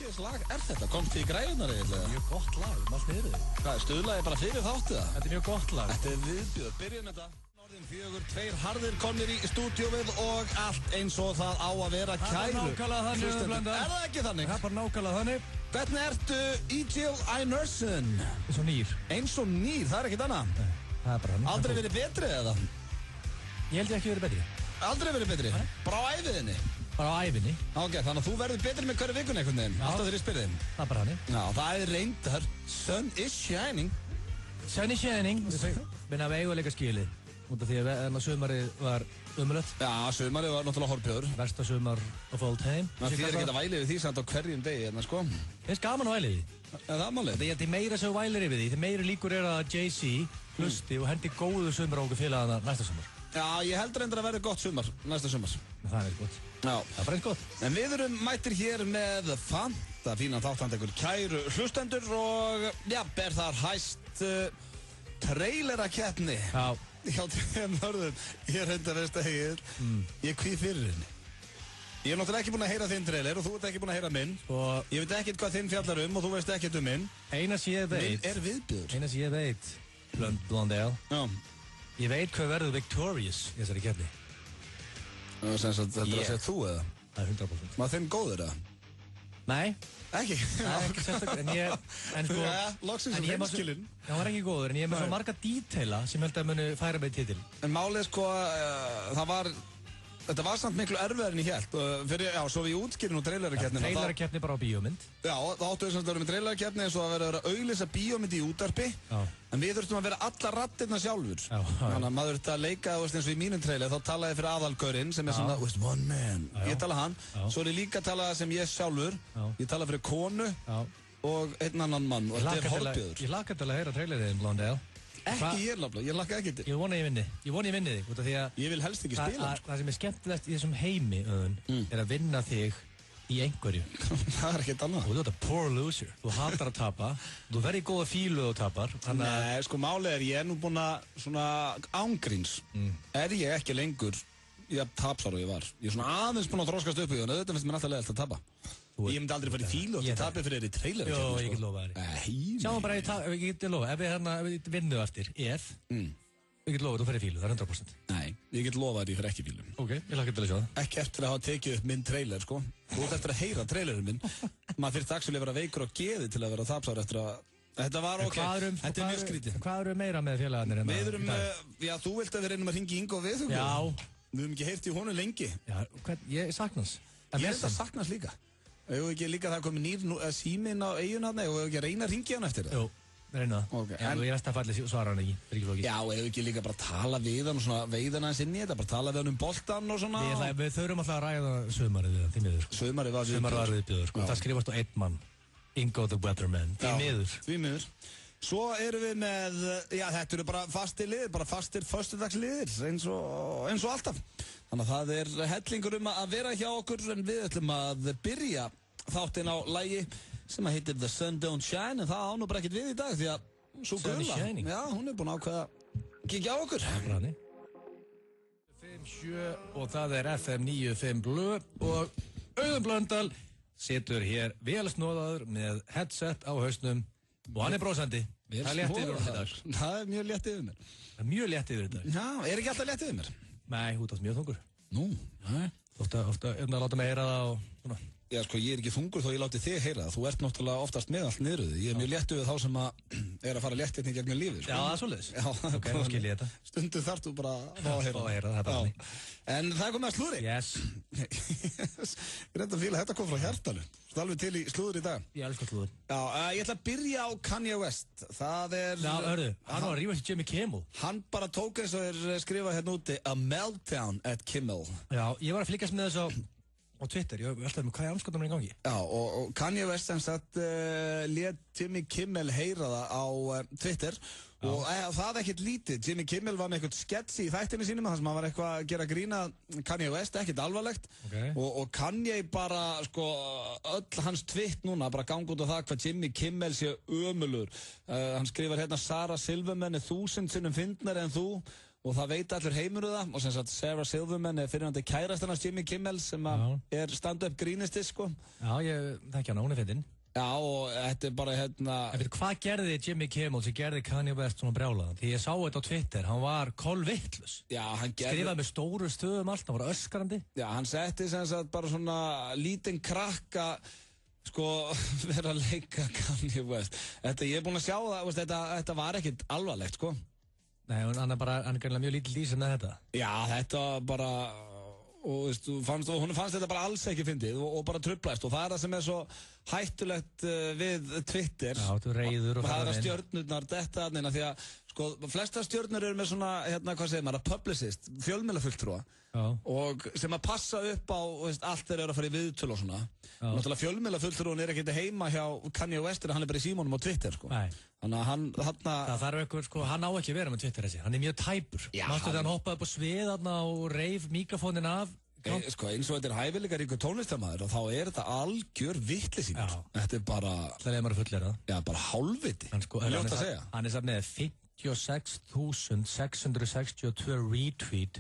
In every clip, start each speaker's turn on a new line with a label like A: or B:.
A: svoleiðis lag er þetta? Komst þið í græðunar eða?
B: Mjög gott lag, allt niður þig.
A: Hvað, stuðlaði bara fyrir þáttu það?
B: Þetta er mjög gott lag.
A: Þetta er viðbjöð, byrjum þetta. Norðin 4, 2 harðir komnir í stúdíóið og allt eins og það á að vera kæru.
B: Það er nákvæmlega þannig, Blöndal.
A: Er það ekki þannig?
B: Það er bara nákvæmlega þannig.
A: Hvernig ertu Egil Einarsson?
B: Eins og nýr.
A: Eins og nýr, það er ekkert annað.
B: Það er bara hann.
A: Aldrei verið betri eða?
B: Ég held ég ekki verið betri.
A: Aldrei verið betri? Bara á æviðinni?
B: Bara á ævinni.
A: Ok, þannig að þú verður betri með hverju vikun einhvern veginn. Alltaf þegar ég spyrir þig.
B: Það er bara hann.
A: Já, það er reyndar. Sun is shining.
B: Sun is shining. Minna við eigum að leika skilið. Út af því að sumarið var umulött.
A: Já, sumarið var náttúrulega horfbjöður.
B: Versta sumar of all time.
A: Það þýðir ekki að væli við því samt á hverjum degi, hérna sko.
B: Það er gaman að væli því.
A: Það er málið.
B: Það er meira sem vælir yfir því. Það meira líkur er að Jay-Z hlusti og hendi góðu sumar á okkur félagana næsta sumar.
A: Já, ég heldur endur að verði gott sumar, næsta sumar.
B: Það er gott.
A: Já.
B: Það er bara eins gott.
A: En við erum mættir hér með fanta fínan þáttandekur kæru hlustendur og já, ber þar hæst trailerakeppni.
B: Já.
A: Já, Norðun, ég reyndar veist að Egill, ég kvíð fyrir henni. Ég er náttúrulega ekki búinn að heyra þinn trailer og þú ert ekki búinn að heyra minn. Og ég veit ekkert hvað þinn fjallar og þú veist ekkert minn.
B: Eina sem ég veit.
A: Minn er viðbjöður.
B: Eina sem ég veit, Blondale.
A: Já.
B: Ég veit hvað verður victorious í þessari keppni.
A: Sem sagt, þetta er að segja þú eða?
B: Það er 100%.
A: Maður þinn góður eða?
B: Nei.
A: Ekki?
B: Það er ekki sérstaklega, en sko...
A: Ja, loksins um heimskilinn.
B: Það var ekki góður, en ég er með svo marga díteila sem held að muni færa mig titil.
A: En málið sko, þetta var samt miklu erfiðar en ég held. Já, svo við útskýrin úr trailerakeppnina.
B: Trailerakeppni bara á bíómynd.
A: Já, það áttu þess að vera með trailerakeppni eins og að vera að auglýsa bíómynd í útvarpi. Já. En við þurftum að vera alla rattirna sjálfur. Já. Þannig að maður þurfti að leika, eins og í mínum trailer, þá talaði ég fyrir aðalgaurinn sem er svona, one man. Ég tala hann. Svo er ég líka að tala sem ég sjálfur. Ég tala fyrir konu og einn annan mann. Og þetta er horfbjöður.
B: Ég hlakka til að heyra trailerinn, Blondale.
A: Ekki ég lafla, ég hlakka ekki til.
B: Ég vona ég vinni þig, út af því að
A: ég vil helst ekki spila.
B: Það sem er skemmtilegt í þessum heimi, er að vinna þig í einhverju.
A: Það er ekkert annað.
B: Og þú ert að poor loser. Þú hatar að tapa. Þú verður í góða fílu og tapar.
A: Nei, sko málið er, ég er nú búinn að svona ángríns. Er ég ekki lengur tapsar og ég var. Ég er svona aðeins búinn að þroskast upp í það. Þetta finnst mér alltaf leiðilegt að tapa. Ég myndi aldrei fara í fílu og það tapir fyrir þér í trailer.
B: Jó, ég get lofa þér. Sjáum bara, ég get lofa, ef við vinnu eftir, ég get lofa þú fyrir fílu, það er 100%.
A: Nei, ég get lofa þér ég fyrir ekki fílu.
B: Ok, ég hlakka til að sjá það.
A: Ekki eftir að hafa tekið upp minn trailer, sko. Þú ert eftir að heyra trailerinn minn. Maður fyrir dagsfjöli að vera veikur á geði til að vera tapsar eftir að... Þetta var ok, þetta er mjög skrítið.
B: Hvað eru meira með félagarnir?
A: Við erum, já, þú vilt að við reynum að hringja í Ingo við,
B: já.
A: Við höfum ekki heyrt í honum lengi.
B: Já, ég saknas.
A: Ég er þetta saknas líka. Hefur ekki líka það komið nýr síminn á eigin hann, hefur ekki að reyna að ringja hann eftir það?
B: Jú, reyna það. Okay. Já, ég veist að falli svara hann ekki.
A: Já, hefur ekki líka bara tala við hann og svona veiða hann inn í þetta, bara tala við hann boltan og svona.
B: Við þurfum alltaf að ræða sumarið við hann, því miður.
A: Sumarið var
B: viðbjöður, sko. Það skrifast á einn mann, Ingo the Weatherman, því miður.
A: Svo erum við með, já þetta eru bara fastir liðir, bara fastir föstudagsliðir, eins og alltaf. Þannig að það er hellingur að vera hjá okkur en við ætlum að byrja þáttinn á lagi sem að heitir The Sun Don't Shine en það á nú bara ekkert við í dag því að svo gulla, já hún er búin að ákveða að kíkja á okkur.
B: 5-7 og það er FM 95 Blö og Auðun Blöndal situr hér velsnóðaður með headset á hausnum og hann er brósandi. Það er létt yfir hann í dag.
A: Það er mjög létt yfir mér.
B: Það er mjög létt yfir í dag.
A: Já, er ekki alltaf létt yfir mér?
B: Nei, þú ert mjög þungur.
A: Nú, nei.
B: Ofta að láta mig heyra það og svona.
A: Já, sko, ég er ekki þungur þó ég láti þig heyra það. Þú ert náttúrulega oftast með allt niðruð. Ég er mjög létt yfir þá sem er að fara létt hérna í gegnum lífið.
B: Já, það er svoleiðis.
A: Já,
B: ok, nú skil ég þetta.
A: Stundum þarf þú bara að fá að heyra.
B: Það er bara þannig.
A: En það er komið að slúðri.
B: Yes.
A: Ég reynda að fíla, þetta kom frá hjartanu. Þú alveg til í slúður í dag.
B: Ég elskar slúður.
A: Já, ég ætla að byrja á Kanye West. Það er...
B: Já, hörðu, hann var að rífa sér Jimmy Kimmel.
A: Hann bara tók eins og skrifað hérna úti A Meltdown at Kimmel.
B: Já, ég var að fylgjast með þessu á Twitter, ég veltaði með hvað anskotanum er í gangi.
A: Já, og Kanye West sem sagt lét Jimmy Kimmel heyra það á Twitter og það ekkert lítið. Jimmy Kimmel var með eitthvað sketsi í þættinu sínum þar sem hann var eitthvað að gera grína Kanye West, ekkert alvarlegt og Kanye bara, sko, öll hans twitt núna bara ganga út á það hvað Jimmy Kimmel sé ömulur. Hann skrifar hérna Sarah Silverman er 1000 sinnum fyndnari en þú og það veit allur heimur það og sem sagt Sarah Silverman fyrirhandi kærastannars Jimmy Kimmel sem stand-up grínisti sko.
B: Já, ég þekki hana, hún fyndin.
A: Já, og þetta bara
B: hvað gerði Jimmy Kimmel sem gerði Kanye West svona brjálaðan? Því ég sá þetta á Twitter, hann var kolvitlaus.
A: Já, hann
B: skrifaði með stóru stöðum allt, hann var öskrandi.
A: Já, hann setti sem sagt bara svona lítinn krakka sko vera að leika Kanye West. Ég er búinn að sjá það, þetta var ekkert alvarlegt sko.
B: Nei, hann er greinlega mjög lítill í sem þetta.
A: Já, þetta bara og hún fannst þetta bara alls ekki fyndið og bara truflaðist og það er það sem svo hættulegt við Twitter.
B: Já, þú reiður og
A: það að stjörnurnar detta þarna því að sko flesta stjörnur eru með svona hvað segir maður, publicist, fjölmiðlafulltrúa og sem að passa upp á allt þeir eru að fara í viðtöl og svona. Náttúrulega fjölmiðlafulltrúin ekki heima hjá Kanye West hann er bara í símanum á Twitter sko.
B: Nei.
A: Þannig að
B: það þarf eitthvað sko, hann á ekki að vera með Twitter þessi, hann er mjög tæpur. Mástu þegar hann hoppaði upp á svið þarna og reif mikrofónin af.
A: Sko eins og þetta hæfileika ríkur tónlistarmaður og þá þetta algjör vitleysingur. Þetta bara
B: það er maður fullera.
A: Já, bara hálfviti.
B: Ljótt að segja. Hann samt með 56.662 retweet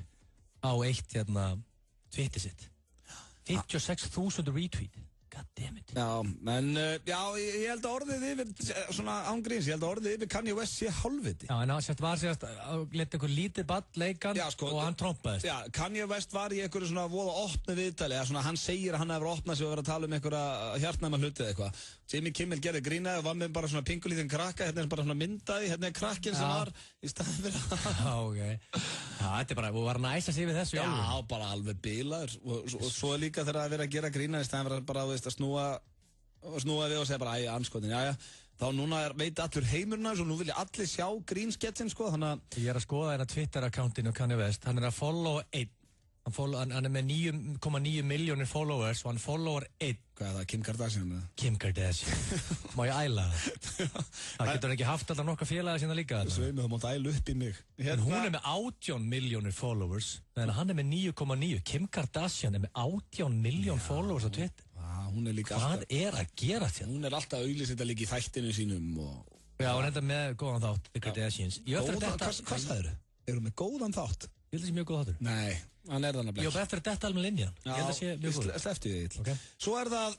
B: á eitt Twitter sitt. 56.000 retweet. God damn it.
A: Já, en ég held að orðið yfir svona ángríns, ég held að orðið yfir Kanye West sé hálfviti.
B: Já, en það var sérst að leta einhver lítið ball leikan og hann trompaðist.
A: Já, Kanye West var í einhverju svona voða opnu viðtali, eða svona hann segir að hann hefur opnað sig og verið að tala einhverja hjartnæma hluti eða eitthvað. Jimmy Kimmel gerði grínaði og var með bara svona pingulítinn krakka, bara svona myndaði, krakkinn sem var í staðinn fyrir
B: okay. Já, þetta bara, og var hann að æsa sig við þessu?
A: Já, bara alveg bilaður og svo líka þegar að vera að gera grínaði í staðinn fyrir bara að snúa við og segja bara anskotin, þá núna veit allur heimurinn og nú vilja allir sjá grínsketsin sko, þannig að
B: ég er að skoða hérna Twitter-akkountinu Kanye West, hann er að follow einn. Hann er með 9,9 milljónir followers og hann follower 1.
A: Hvað er það, Kim Kardashian?
B: Kim Kardashian. Má ég æla það? Það getur ekki haft alltaf nokkra félaga sína líka.
A: Sveinu, þú mátt æla upp í mig.
B: En hún er með 18 milljónir followers, en hann er með 9,9. Kim Kardashian er með 18 miljón followers á Twitter. Hvað er að gera þetta?
A: Hún er alltaf auglýst þetta líka í þættinu sínum.
B: Já, hún er þetta með góðan þátt, The Kardashians.
A: Hvað sagður þau? Eru með góðan þátt?
B: Ég held að það sé mjög góð þáttur.
A: Nei, hann er þannig að
B: Jó, eftir að detta alveg linja. Ég held að það sé mjög góð.
A: Slepptu því
B: okay.
A: Svo er það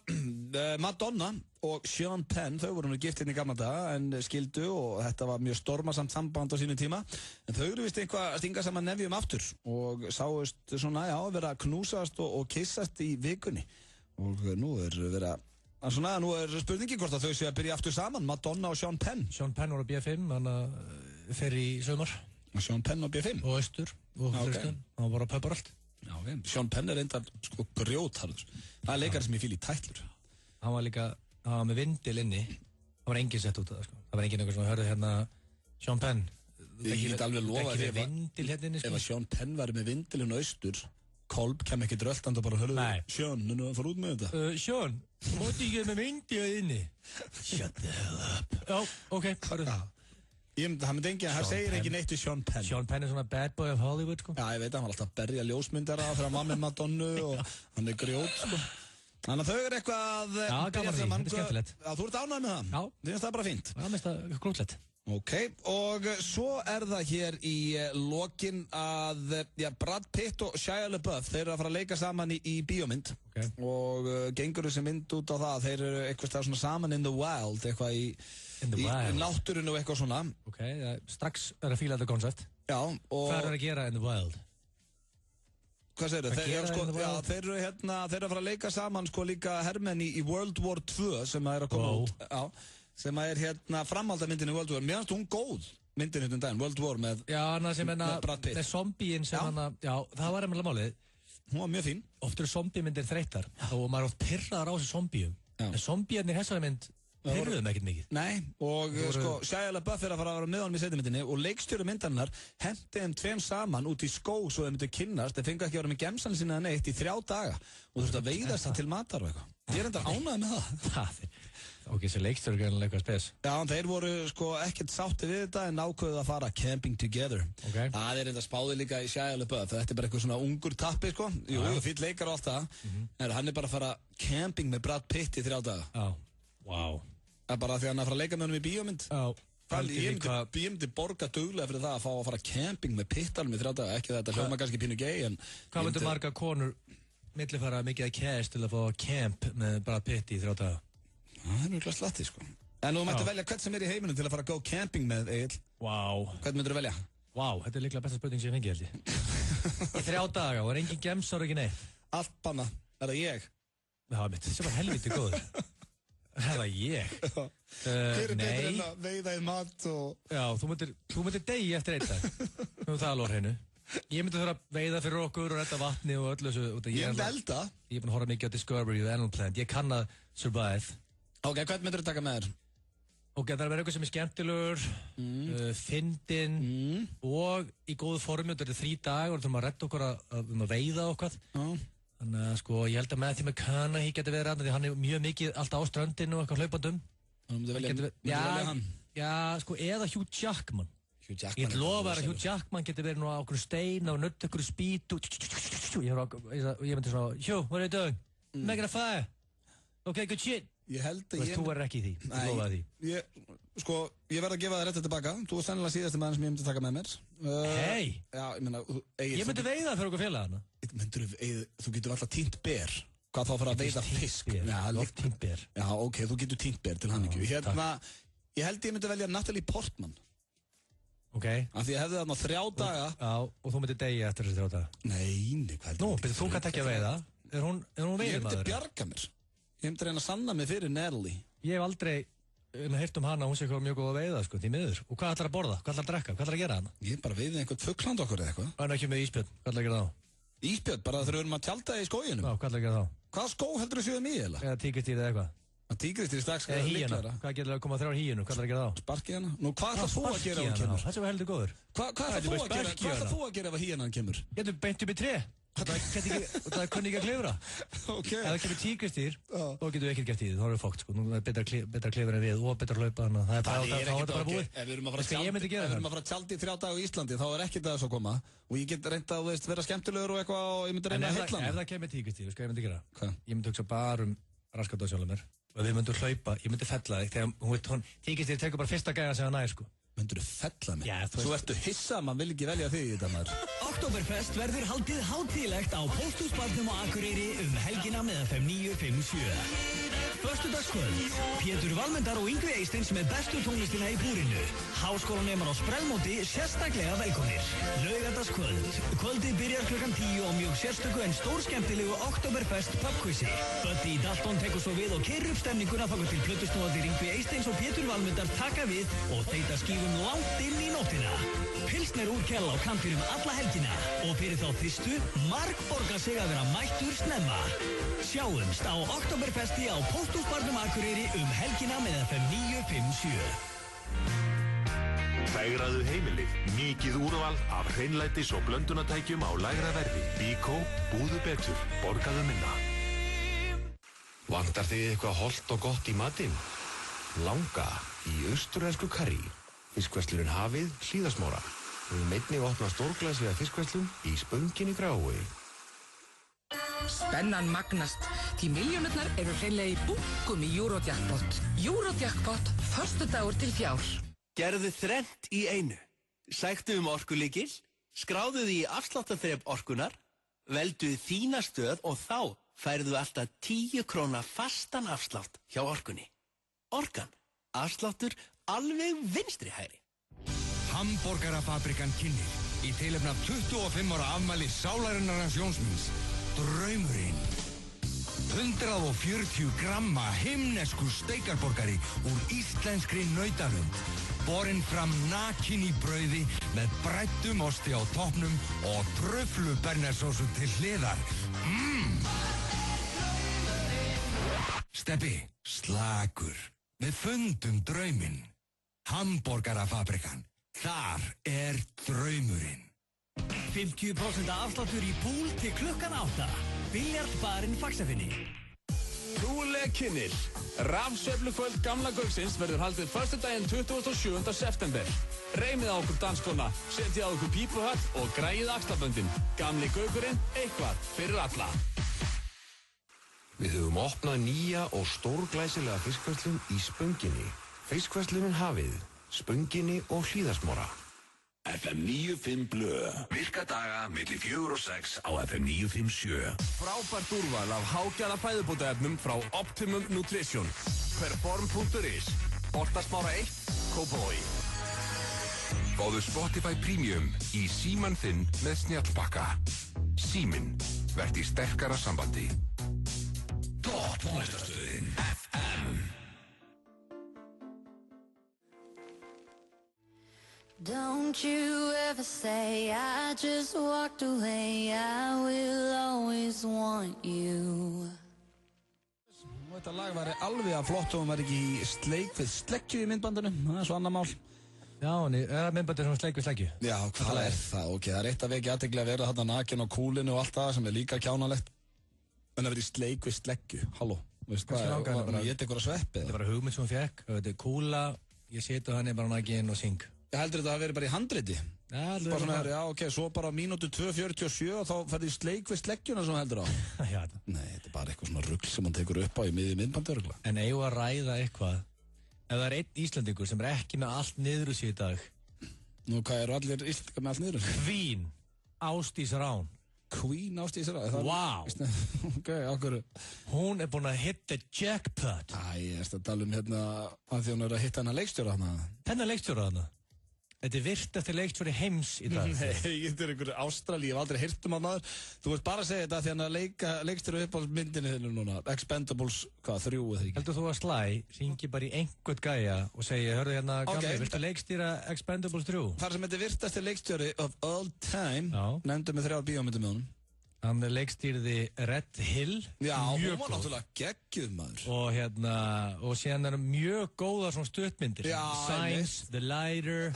A: Madonna og Sean Penn, þau voru nú gift hérna í gamla daga en skildu og þetta var mjög stormasamt samband á sínu tíma. En þau eru vist eitthvað að stinga saman nefjum aftur og sáust svona, vera að knúsast og kissast í vikunni. Og nú er spurningi hvort að þau séu að byrja aftur saman, Madonna og Sean Penn.
B: Sean Penn voru á B5, hann fer í sumar.
A: Sean Penn á B5?
B: Og austur, og fyrstan, hann var á pöpar allt.
A: Já, Sean Penn er enda sko grjótharður. Það er leikari sem ég fíl í tætlur.
B: Hann var með vindil inni, það var enginn sett út af það sko. Það var enginn einhver sem hörði hérna, Sean Penn.
A: Ég get alveg lofa
B: því ef
A: að Sean Penn væri með vindilinn austur, Kolb kem ekki dröltand og bara hörðu Sean, nú að fara út með þetta.
B: Sean, móti ekki með vindil inni. Shut the hell up. Já, ok, hörðu það.
A: Það segir ekki neitt við Sean Penn.
B: Sean Penn er svona bad boy of Hollywood sko.
A: Já, ég veit að hann var alltaf að berja ljósmyndara fyrir að mamma Madonnu og hann er grjót sko. Þannig að þau eru eitthvað
B: Já, gaman því, þetta er skemmtilegt.
A: Já, þú ert ánægð með það?
B: Já.
A: Þið finnst það bara fínt?
B: Já, mér finnst það grútlegt.
A: Ok, og svo er það hér í lokin að Brad Pitt og Shia LaBeouf, þeir eru að fara að leika saman í bíómynd og gengur þessi mynd út á það, þeir eru eitthvað svona saman in the wild, eitthvað í náttúrinu og eitthvað svona.
B: Ok, strax er að fíla þetta koncept.
A: Já, og
B: hvað er að gera in the wild?
A: Hvað segir þau? Þeir eru að fara að leika saman sko líka hermenn í World War 2 sem er að koma út. Já. Sem er framhaldamyndin í World War. Mér finnst hún góð, myndin hérna daginn, World War með Brad Pitt.
B: Með zombíinn sem það var einhverja málið.
A: Hún var mjög fín.
B: Oft eru zombímyndir þreyttar og maður er oft pirraðar á þessu zombíum. En zombíarnir í þessari mynd pirruðum ekkert mikið.
A: Nei, og sko, Shia LaBeouf er að fara að vera með honum í seinni og leikstjóri myndarinnar hendi þeim tveim saman út í skó svo þeim myndu kynnast. Þeir fengu ekki að vera með gemsann sinna neitt í 3 daga og þurftu að veiðast það til matar og eitthvað. Ég er enda ánægð með það.
B: Ok, þessi leikstjóri er eitthvað spes.
A: Já, þeir voru sko ekkert sátti við þetta en ákveðu að fara camping together.
B: Okay.
A: Það er enda spáði líka í Shia LaBeouf. Þetta er bara eitthvað svona ungur tappi sko. Jú, fýll leikar og allt það. Hann er bara að fara camping með Brad Pitt í 3 daga.
B: Wow.
A: Það er bara því að hann er að fara að leika með honum í bíómynd.
B: Já.
A: Ég myndi borga duglega fyrir það að fá að fara camping með pittalum í 3 daga, ekki þetta hljóma kannski pínu gay, en...
B: Hvað myndir marga konur millifara mikið að cash til að fá camp með bara pitti í 3 daga?
A: Það er mjög slatti, sko. En þú mætti velja hvern sem er í heiminum til að fara að go camping með, Egill. Hvern myndir þú velja?
B: Þetta er líklega besta spurning sem ég fengi, held ég. Í 3 daga og engin gemsar og ekki neitt. Allt
A: banna. Er það ég?
B: Já, mitt, þessi var helviti góður. Er það ég?
A: Hver er betur en að veiða í mat og...
B: Já, þú myndir degi eftir 1 dag. Nú það alveg hennu. Ég myndi þurfa að veiða fyrir okkur og redda vatni og öllu þessu.
A: Ég myndi elda.
B: Ég er búin að horfa mikið á Discovery og Animal Planet. Ég kann að survive.
A: Ok, hvern myndir þú taka með þér?
B: Ok, það er verið eitthvað sem er skemmtilegur, fyndinn og í góðu formi. Þetta er 3 dagar og þú þurfum að redda okkur að veiða okkar. Þannig að sko, ég held að Matthew McConaughey geti verið að því hann er mjög mikið alltaf á ströndinu og eitthvað hlaupandum.
A: Þú myndi velja hann?
B: Já, sko, eða Hugh Jackman. Ég lofa að Hugh Jackman geti verið nú á okkur stein og nutt okkur spýtu. Ég myndi svona, Hugh, what are you doing? Making a fire. Ok, good shit.
A: Ég held að
B: Þú verður ekki í því, ég lofa því.
A: Ég verð að gefa það réttið tilbaka. Þú er sennilega síðasti maður sem ég myndi taka með mér.
B: Hei!
A: Já, ég meina...
B: Ég myndi veiða fyrir okkur félagana.
A: Þú getur alltaf tínt ber. Hvað þá fyrir að veiða fisk?
B: Tínt ber.
A: Já, ok, þú getur tínt ber til hamingju. Ég held ég myndi velja Natalie Portman.
B: Ok.
A: Af því ég hefði þarna 3 daga.
B: Já, og þú myndi degi eftir þessi 3 daga.
A: Nei, hvað
B: Nú, þú kannt ekki að veiða. Er hún veiðmaður?
A: Ég myndi bjarga mér. Ég myndi reyna að sanna mig fyrir Natalie.
B: Ég hef aldrei heyrt hana, hún sé eitthvað mjög góð að veiða, sko, því miður. Og hvað ætlar að borða? Hvað ætlar að drekka? Hvað ætlar að gera hana?
A: Ég bara veiði einhvern fuggland okkur eða eitthvað.
B: Það er ekki með ísbjörn, hvað ætlar að gera þá?
A: Ísbjörn, bara þegar við erum að tjálta í skóginum.
B: Já, hvað ætlar að gera þá?
A: Hvaða skó heldur þú séum í, eða?
B: Eða tígristýr eða eitthvað.
A: Tígristýr strax
B: eða hýjana. Hvað getur að koma 3 hýjunum? Hvað ætlar að gera þá?
A: Sparki hana. Nú, hvað ætlar þú að gera ef hann kemur?
B: Þessi var heldur góður.
A: Hvað ætlar þú að gera ef hýjan hann kemur?
B: Getur beint upp í tré. Það kunni ekki að klifra.
A: Ok.
B: Ef það kemur tígristýr, þá getur við ekkert gert í því. Þá erum við fókt, sko. Nú er betra klifra en við og betra hlaupa. Það er bara búið.
A: Ef við erum að fara að tjaldi í 3 daga á Íslandi, þá er ekkert að svo koma. Og ég get reynt að vera skemmtilegur og eitthvað og ég myndi reyna að heilla.
B: Ef það kemur tígristýr, hvað ég myndi gera? Ég myndi hugsa bara raskat á sjálfum mér. Og við myndum hlaupa, ég myndi fella þig þegar tígristýr tekur bara fyrsta gæða sem hann nær, sko.
A: Myndur þú fella mig? Já, þú ertu hissa að maður vil ekki velja þig í þetta maður.
C: Oktoberfest verður haldið hátíðlegt á Pósthúsbarnum á Akureyri helgina með FM 957. Föstudagskvöld, Pétur Valmundar og Yngvi Eysteins með bestu tónlistina í búrinu. Háskólanemar á sprellmóti sérstaklega velkomnir. Laugardagskvöld, kvöldið byrjar klukkan 10 á mjög sérstöku en stórskemmtilegu Oktoberfest pubquizi. Buddy Dalton tekur svo við og keyrir upp stemninguna þangað til plötusnúðarnir Yngvi Eysteins og Pétur Valmundar taka við og þeyta skífum langt inn í nóttina. Pilsner úr kell á kampinum alla helgina og fyrir þá fyrstu margborgar sig að vera mættur snemma. Sjáumst á Oktoberfesti á Pósthúsbarnum Akureyri helgina með FM 957.
D: Fegraðu heimilið, mikið úrval af hreinlætis og blöndunartækjum á lægra verði. Bíkó, búðu betur, borgaðu minna.
E: Vantar þig eitthvað hollt og gott í matinn? Langa í austurlensku karrí. Fiskverslurinn Hafið, Hlíðasmára. Við einnig opna stórglæsilega fiskverslun í Spönginni Grái.
F: Spennan magnast, því milljónirnar eru hreinlega í bunkum í Eurojackpot. Eurojackpot, föstudagur til fjár.
G: Gerðu þrennt í einu. Sæktu orkulykil, skráðu því í afsláttarþrep orkunar, veldu þína stöð og þá færðu alltaf 10 króna fastan afslátt hjá orkunni. Orkan, afsláttur alveg vinstri hægri.
H: Hamborgarafabrikan kynnir í tilefni af 25 ára afmæli sálarinnar hans Jónsmíns. Draumurinn. 140 gramma himnesku steikarborgari úr íslenskri nautalund. Borinn fram nakin í brauði með bræddum osti á toppnum og tröflu bernersósu til hliðar. Steppi, slakur. Við fundum drauminn. Hamborgarafabrikan. Þar er draumurinn.
C: 50% afsláttur í púl til klukkan 8. Biljardbarinn Faxafinni.
I: Trúlega kynnir. Rafsveiflukvöld Gamla Gauksins verður haldið föstudaginn 27. september. Reymið á okkur danskona, setjið á okkur pípuhatt og græið axlaböndin. Gamli Gaukurinn, eitthvað fyrir alla.
E: Við höfum opnað nýja og stórglæsilega fiskverslun í Spönginni. Fiskverslunin Hafið. Spönginni og Hlíðasmára.
J: FM 95 Blö. Virka daga milli 4 og 6 á FM 957.
I: Frábært úrval af hágæða fæðubótaefnum frá Optimum Nutrition. Perform.is. Holtasmára 1, Kópavogi.
J: Fáðu Spotify Premium í síman þinn með snjallbakka. Síminn, verð í sterkara sambandi. Topp tónlistarstöðin FM.
K: Don't you ever say I just walked away, I will always want you.
A: Þetta lag var alveg að flott og hún var ekki í sleik við sleggju í myndbandinu, það svo annar mál.
B: Já, en er myndbandir svona sleik við sleggju?
A: Já, hvað er það? Ok, það eitt að vekja athygli að vera þarna nakin á kúlinu og allt það sem líka kjánalegt. En að vera í sleik við sleggju, halló, veist hvað, ég heit eitthvað að sveppi.
B: Þetta var hugmynd sem hún fekk, þetta er kúla, ég seti hann bara nakin og syng.
A: Ég heldur þetta að vera bara í handriti.
B: Já,
A: já, ok, svo bara mínútu 2:47 og þá ferði í sleik við sleggjuna sem heldur á.
B: Já,
A: nei, þetta er bara eitthvað svona rugl sem hann tekur upp á í miðju myndbandi örgulega.
B: En eigum að ræða eitthvað, ef það er einn Íslandingur sem er ekki með allt niður úr sig í dag.
A: Nú, hvað eru allir Íslandingar með allt niður úr sig?
B: Queen, Ásdís Rán.
A: Queen Ásdís Rán?
B: Wow.
A: Ok, okkur.
B: Hún er búin að hit the jackpot.
A: Æ, ég að tala hérna að því hún er að hitta hennar leikstjóra hana.
B: Hennar leikstjóra hana? Þetta er virtasti leikstjóri heims í dag.
A: Nei, þetta er einhverju Ástralíu, ég hef aldrei heyrt maður. Þú veist bara að segja þetta því hann að leikstjóri upp á myndinni þinu núna. Expendables, hvað, 3 eða ekki?
B: Heldur þú að Sly ringi bara í einhvern gæja og segja, hörðu hérna, gamli, viltu leikstýra Expendables 3?
A: Þar sem þetta er virtasti leikstjóri of all time, nefndu með 3 bíómyndum með honum.
B: Hann leikstýrði Red Hill.
A: Já, hún var náttúrulega geggjuð maður.
B: Og síðan er mjög góðar svona stuttmyndir.
A: Já,
B: Signs, The Lighter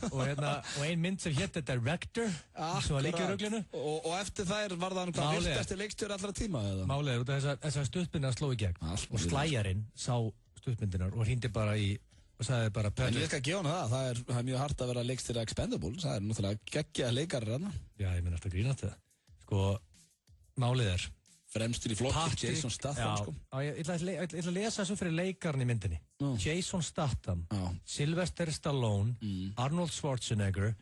B: og ein mynd sem hétt The Director sem var líka í ruglinu.
A: Og eftir þær var það hvað virtasti leikstjóri allra tíma eða?
B: Málið út af þessar stuttmyndir að sló í gegn. Og Slæjarinn sá stuttmyndinar og hringdi bara í og sagði bara
A: En ég skal gefa hann það er mjög hart að vera leikstýra Expendables. Það er náttúrulega geggjaðir leikarar þarna.
B: Já, ég minn alltaf grínast það. Sko, málið er
A: fremstur í flokki, Jason Statham sko.
B: Ég ætla að lesa þessu fyrir leikarinn í myndinni. Jason Statham, Sylvester Stallone, Arnold Schwarzenegger,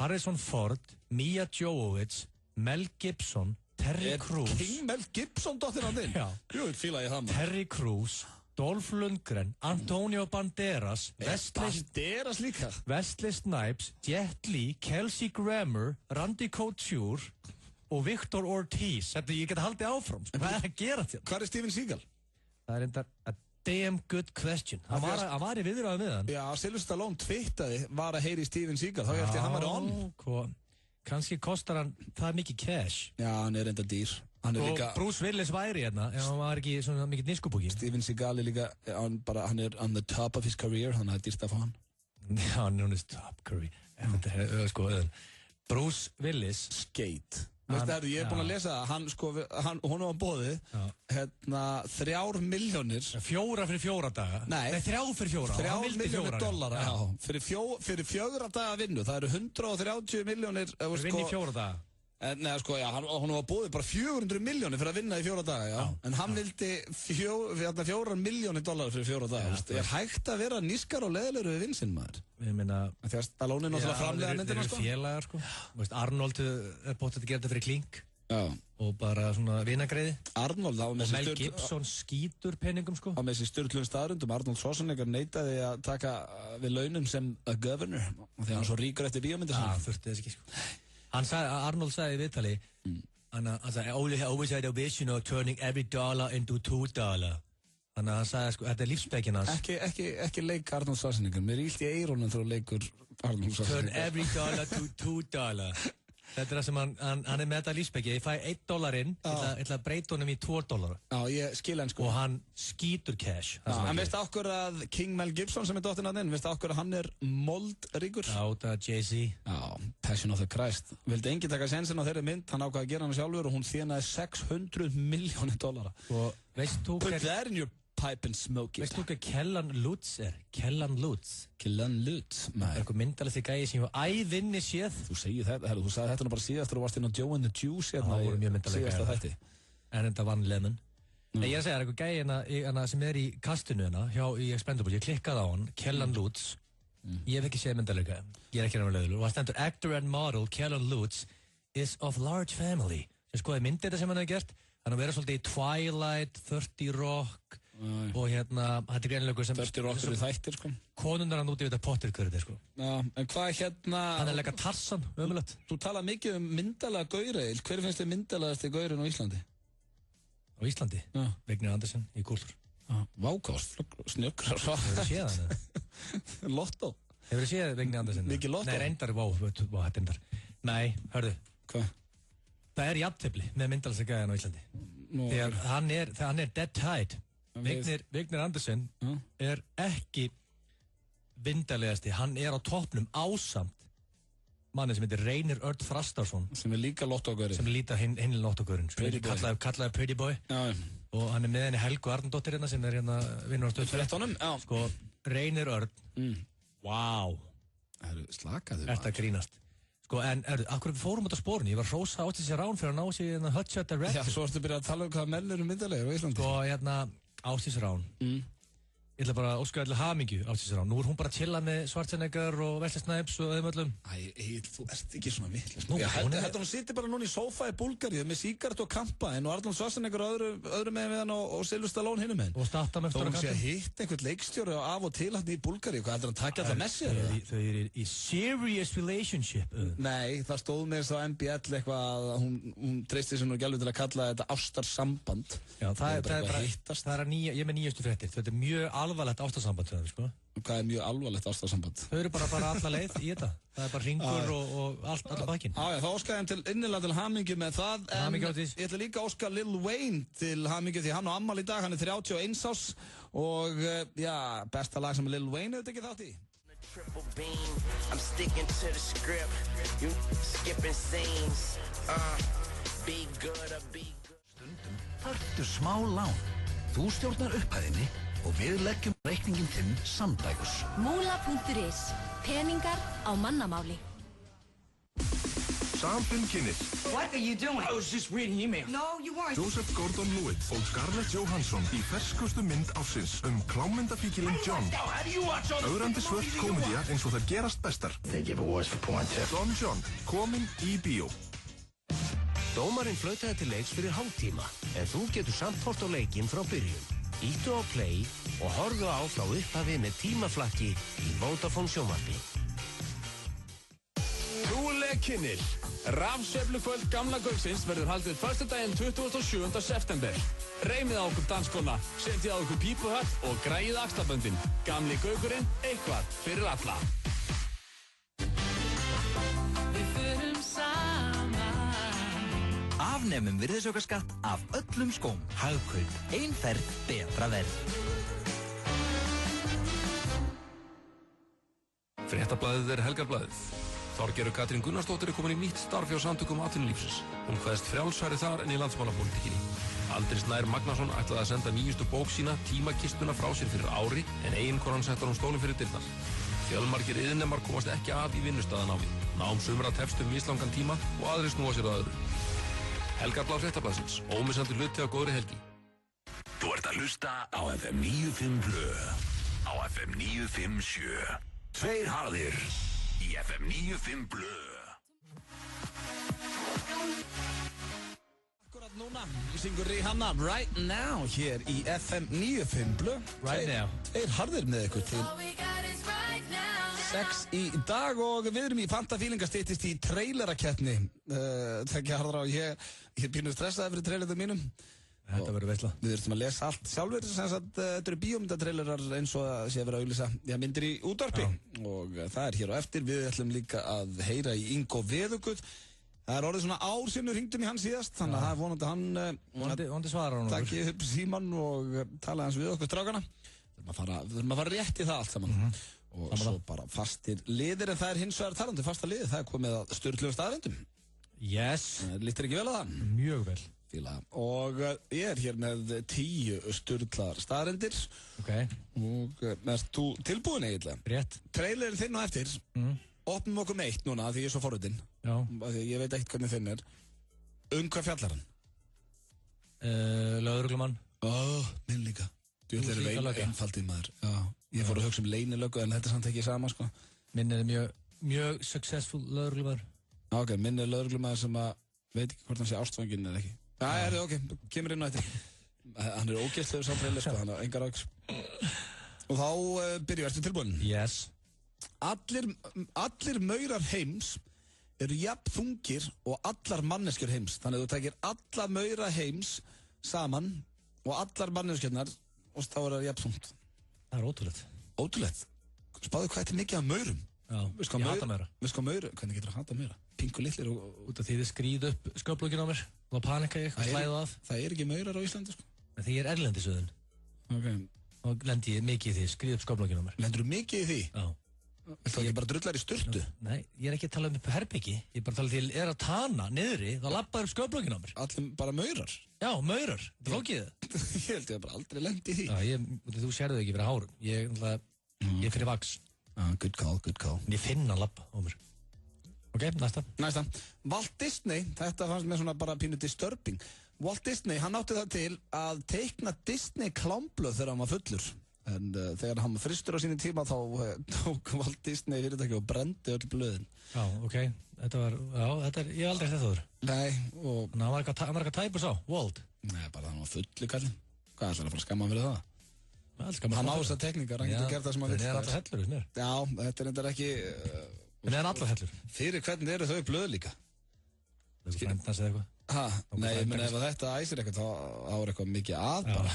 B: Harrison Ford, Mia Jovovich, Mel Gibson, Terry Crews.
A: King Mel Gibson dóttir hann inn?
B: Já.
A: Jú, fíla ég það maður.
B: Terry Crews, Dolph Lundgren, Antonio Banderas,
A: Banderas líka?
B: Wesley Snipes, Jet Li, Kelsey Grammer, Randy Couture og Victor Ortiz. Þetta ég geti haldið áfram. Hvað er að gera þetta?
A: Hvað er Steven Seagal?
B: Það er enda a damn good question. Hann var í viðræðu með hann.
A: Já, Sylvester Stallone twittaði var að heyri Steven Seagal. Þá held ég að hann var on.
B: Kannski kostar hann það mikið cash.
A: Já, hann er enda dýr. Og líka...
B: Bruce Willis væri hérna, en hann var ekki svona mikið niskubúki.
A: Steven Seagal er líka, hann er on the top of his career, þannig að það er dýrst að fá hann.
B: Já, hann er on his top career. Þetta er sko, Bruce Willis.
A: Skate. Veistu, ég er búinn að lesa það, hún var bóðið, 3 milljónir.
B: 4 fyrir 4 daga? Nei, 3 fyrir 4.
A: 3 milljónir dollara, já. Fyrir 4 daga vinnu, það eru 130 milljónir.
B: Fyrir vinni í 4 daga?
A: Nei, sko, já, hún var bóðið bara 400 milljónir fyrir að vinna í 4 daga, já. En hann vildi 4 milljónir dollara fyrir 4 daga. Það er hægt að vera nískar og leðilegur við vinsinn, maður.
B: Ég meina...
A: Því að Stallone er náttúrulega framlega myndina, sko.
B: Þeir eru félagar, sko. Arnold er bóttið að gera þetta fyrir Klink.
A: Já.
B: Og bara svona vinagreiði.
A: Arnold,
B: og Mel Gibson skítur penningum, sko.
A: Á með þessi styrklun staðrundum. Arnold Schwarzenegger neitaði að taka við launum sem a governor. Því hann svo ríkur eftir bíómyndir.
B: Þurfti þess ekki, sko. Arnold sagði í viðtali, hann sagði, I always had a vision of turning every dollar into $2. Þannig að hann sagði, sko, þetta er lífsspekin hans.
A: Ekki leik Arnold Schwarzenegger, mér er illt í eyrunum þegar leikur Arnold Schwarzenegger.
B: Turn every dollar to $2. Þetta er það sem hann er með þetta lífsbeki. Ég fæ $1 inn, ég ætla að breyta honum í $2.
A: Já, ég skil hann sko.
B: Og hann skýtur cash.
A: En veistu okkur að King Mel Gibson sem er dóttirinn að þinn, veistu okkur að hann er moldríkur?
B: Já, það er Jay-Z.
A: Já, Passion of the Christ. Vildi enginn taka sensin á þeirri mynd, hann ákvaði að gera hann sjálfur og hún þjenaði $600 milljónir.
B: Og veist þú
A: Put that in your pipe and smoke it.
B: Veist þú hvað Kellan Lutz er? Kellan Lutz.
A: Kellan Lutz?
B: Það er eitthvað myndalega því gæði sem ég var æðinni séð.
A: Þú segir þetta, þú sagði þetta nú bara síðast þegar þú varst inn á Joe and the Juice hérna í síðasta þætti.
B: En þetta vann Lemon. Nei, ég er að segja, það er eitthvað gæði hérna sem er í kastinu hérna, hjá í Expendables, ég klikkaði á hann, Kellan Lutz. Ég hef ekki séð myndarleika. Ég ekki náttúrulega og það stendur actor and model Kellen Lutz is of large family. Ég skoði myndir þetta sem hann hefur gert. Hann har verið svolítið í Twilight, 30 Rock og þetta er greinleikur sem
A: 30 Rock eru þættir sko.
B: Konundar hann úti við þetta pottir hverju þetta sko.
A: Já, en hvað
B: Hann er leika Tarzan, ömulegt.
A: Þú talað mikið myndalega gauraðil. Hver finnst þið myndalegasti gaurinn á Íslandi?
B: Á Íslandi?
A: Já.
B: Vignir Andersen í Kúltúr.
A: Vákást, snöggur og svo.
B: Hefur þið séð hann?
A: Lottó.
B: Hefur þið séð Vignir Andersen?
A: Mikið Lottó?
B: Nei, reyndar, þetta er reyndar. Nei, hörðu.
A: Hvað?
B: Það er jafntefli með myndalegasta gæjan á Íslandi. Þegar hann er dead tied. Vignir Andersen er ekki myndalegasti. Hann er á toppnum ásamt manni sem heitir Reynir Örd Þrastarsson.
A: Sem er líka Lottó-gaurinn.
B: Sem er líka hinn Lottó-gaurinn. Kallaði Pretty Boy.
A: Já.
B: Og hann er með henni Helgu Arnardóttir hérna sem er hérna vinnur á Stöð
A: 13. Já.
B: Sko, Reynir Örd. Vá.
A: Það eru slakaðu.
B: Þetta grínast. Sko, en akkur við fórum út á spórunni. Ég var hrósa Ásdísi Rán fyrir að ná sér hérna Hotshot Direct.
A: Já, svo ertu byrjað að tala hvað mellur myndalegir á Íslandi.
B: Sko, hérna, Ásdísi Rán. Ég ætla bara að óska allir hamingju Ásdísi Rán. Nú er hún bara að chilla með Schwarzenegger og Wesley Snipes og þeim öllum.
A: Þú ert ekki svona vitlaus. Ég held að hún sittir bara núna í sófa í Búlgaríu með sígaret og kampaðinn og Arnold Schwarzenegger öðru meginn við hann og Sylvester Stallone hinum meginn.
B: Og starta með
A: Þó hún sé að hitta einhvern leikstjóri af og til hann í Búlgaríu. Hvað heldur hann takja alltaf með sér?
B: Þau eru í serious relationship.
A: Nei, það stóð með þess á MBL eitthvað að hún treysti sér nú ekki alveg til að kalla þetta ástarsamband.
B: Já, það er ég með nýjastu fréttir. Þetta er mjög alvarlegt ástarsamband. Sko.
A: Hvað er mjög alvarlegt ástarsamband?
B: Þau eru bara alla leið í þetta. Það er bara hringur og alla bakinn.
A: Já, það óskaði hann til innilega til hamingju með það. En ég ætla líka að óska Lil Wayne til hamingju því hann á afmæli í dag. Hann er 31 árs og já, besta lag sem Lil Wayne hefur tekið þátt í.
L: Triple beam, I'm sticking to the script. You skipping scenes. Be good or be good.
M: Stundum þarftu smá lán. Þú stjórnar upphæðinni og við leggjum reikningin þinn samdægurs.
N: Múla.is. Peningar á mannamáli.
O: Samfinn kynnir.
P: What are you doing? I was just reading email. No, you weren't.
O: Joseph Gordon-Levitt og Scarlett Johansson í ferskustu mynd ársins klámyndafíkilinn John. Ögrandi svört komedía eins og þær gerast bestar.
Q: They give awards for porn too.
O: Don John, komin í bíó.
R: Dómarinn flautaði til leiks fyrir hálftíma, en þú getur samt hort á leikinn frá byrjun. Íttu á play og horfðu á frá upphafi með tímaflakki í Vodafone sjónvarpi.
I: Trúleg kynnir. Rafsveiflukvöld Gamla Gauksins verður haldið föstudaginn 27. september. Reymið á okkur danskona, setjið á okkur pípuhatt og græið axlaböndin. Gamli Gaukurinn, eitthvað fyrir alla.
K: Við förum saman.
C: Afnemum virðisaukaskatt af öllum skóm. Hagkaup. Ein ferð, betra verð.
E: Fréttablaðið er Helgarblaðið. Þorgerður Katrín Gunnarsdóttir er komin í nýtt starf hjá Samtökum atvinnulífsins. Hún kveðst frjálsari þar en í landsmálapólitíkinni. Aldrei Snær Magnason ætlaði að senda nýjustu bók sína, Tímakistuna, frá sér fyrir ári, en eiginkonan settar hún stólinn fyrir dyrnar. Fjölmargir iðnnemar komast ekki að í vinnustaðanámi. Nám sumra tefst mislangan tíma og aðrir snúa sér að öðru. Helgarblað Fréttablaðsins, ómissandi hluti á góðri helgi.
J: Þú ert að hlusta á FM 95 Blö. Á FM 957. Tveir harðir í FM 95 Blö.
A: Akkurat núna, við syngur Rihanna Right Now hér í FM 95 Blö.
B: Right Now.
A: Tveir harðir með ykkur til 6 í dag og við erum í Fantafílinga styttist í trailerakeppni. Þekkja harðra og ég er pínu stressaði fyrir trailerðum mínum.
B: Þetta verður veisla.
A: Við þurftum að lesa allt sjálfur, sem sagt, þetta eru bíómyndatrailerar eins og að sé að vera að auglýsa myndir í útvarpi. Og það er hér á eftir. Við ætlum líka að heyra í Ingo Veðuguð. Það er orðið svona ár sinni hringdum í hann síðast, þannig að það er vonandi hann
B: vonandi svarar hann
A: takki upp síman og tala hans við okkur strákana. Við þurfum að fara rétt í það allt saman. Og svo bara fastir liðir, en það er hins vegar talandi fasta liðir, það er komið að sturglum staðrindum.
B: Yes.
A: Lítur ekki vel að það?
B: Mjög vel.
A: Fíla. Og ég er hér með 10 sturglar staðrindir.
B: Ok.
A: Og erst þú tilbúin eiginlega?
B: Rétt.
A: Trailerin þinn á eftir. Opnum okkur með eitt núna, því ég er svo forritinn.
B: Já.
A: Því ég veit eitt hvernig þinn er. Hvað fjallar hann?
B: Lögreglumann.
A: Minn líka. Þú ætlar að vera einfaldið maður. Já. Ég fór að hugsa leynilöggu en þetta er samt ekki sama sko.
B: Minn er mjög successful lögreglumæður.
A: Ok, minn er lögreglumæður sem að veit ekki hvort hann sé ástfanginn eða ekki. Ok, kemur inn á þetta. Hann er ógeðslegur samt reyli sko, hann er engar áks. Og þá ertu tilbúin?
B: Yes.
A: Allir maurar heims eru jafn þungir og allar manneskjur heims. Þannig að þú tekir alla maura heims saman og allar manneskjurnar og þá er það jafn þungt.
B: Það er ótrúlegt.
A: Ótrúlegt? Spáðu hvað þetta er mikið af maurum.
B: Já, ég hata maura.
A: Veist hvað maura? Hvernig getur það hata maura? Pingu litlir og...
B: Út af því þið skrýðu upp sköflungin á mér. Þá panika ég og slæðu af.
A: Það er ekki maurar á Íslandi sko.
B: En því ég er erlendisöðun.
A: Ok.
B: Og lendi ég mikið í því, skrýðu upp sköflungin á mér.
A: Lendur þú mikið í því?
B: Já.
A: Þú ekki bara drullar í sturtu?
B: Nei, ég er ekki að tala um upp herbyggi. Ég er bara að tala til er að tana niðri, þá labbaður upp sköflungin á mér.
A: Allir bara maurar?
B: Já, maurar. Það flókið það.
A: Ég held ég bara aldrei lendi í því.
B: Já, þú sérðu ekki fyrir hárum. Ég fyrir vaks.
A: Good call.
B: En ég finna labba á mér. Ok, næsta.
A: Walt Disney, þetta fannst mér svona bara pínu disturbing. Walt Disney, hann átti það til að teikna Disney klámblöð þegar hann var fullur. En þegar hann var fristur á sínu tíma þá tók Walt Disney fyrirtæki og brendi öll blöðin.
B: Já, ok. Þetta er, ég hef aldrei þetta þóður.
A: Nei, og...
B: Hann var eitthvað tæpur sá, Walt.
A: Nei, bara hann var fullu kallinn. Hvað ætlar að fara að skamma hann fyrir það? Hann ást að tekníkar, hann getur gert það sem hann vil.
B: Það er allar hellur, veist mér.
A: Já, þetta er endar ekki...
B: En það er allar hellur.
A: Fyrir hvernig eru þau blöð líka?
B: Það er frendans eða eitthvað.
A: Nei, menn ef þetta æsir eitthvað, þá er eitthvað mikið að bara.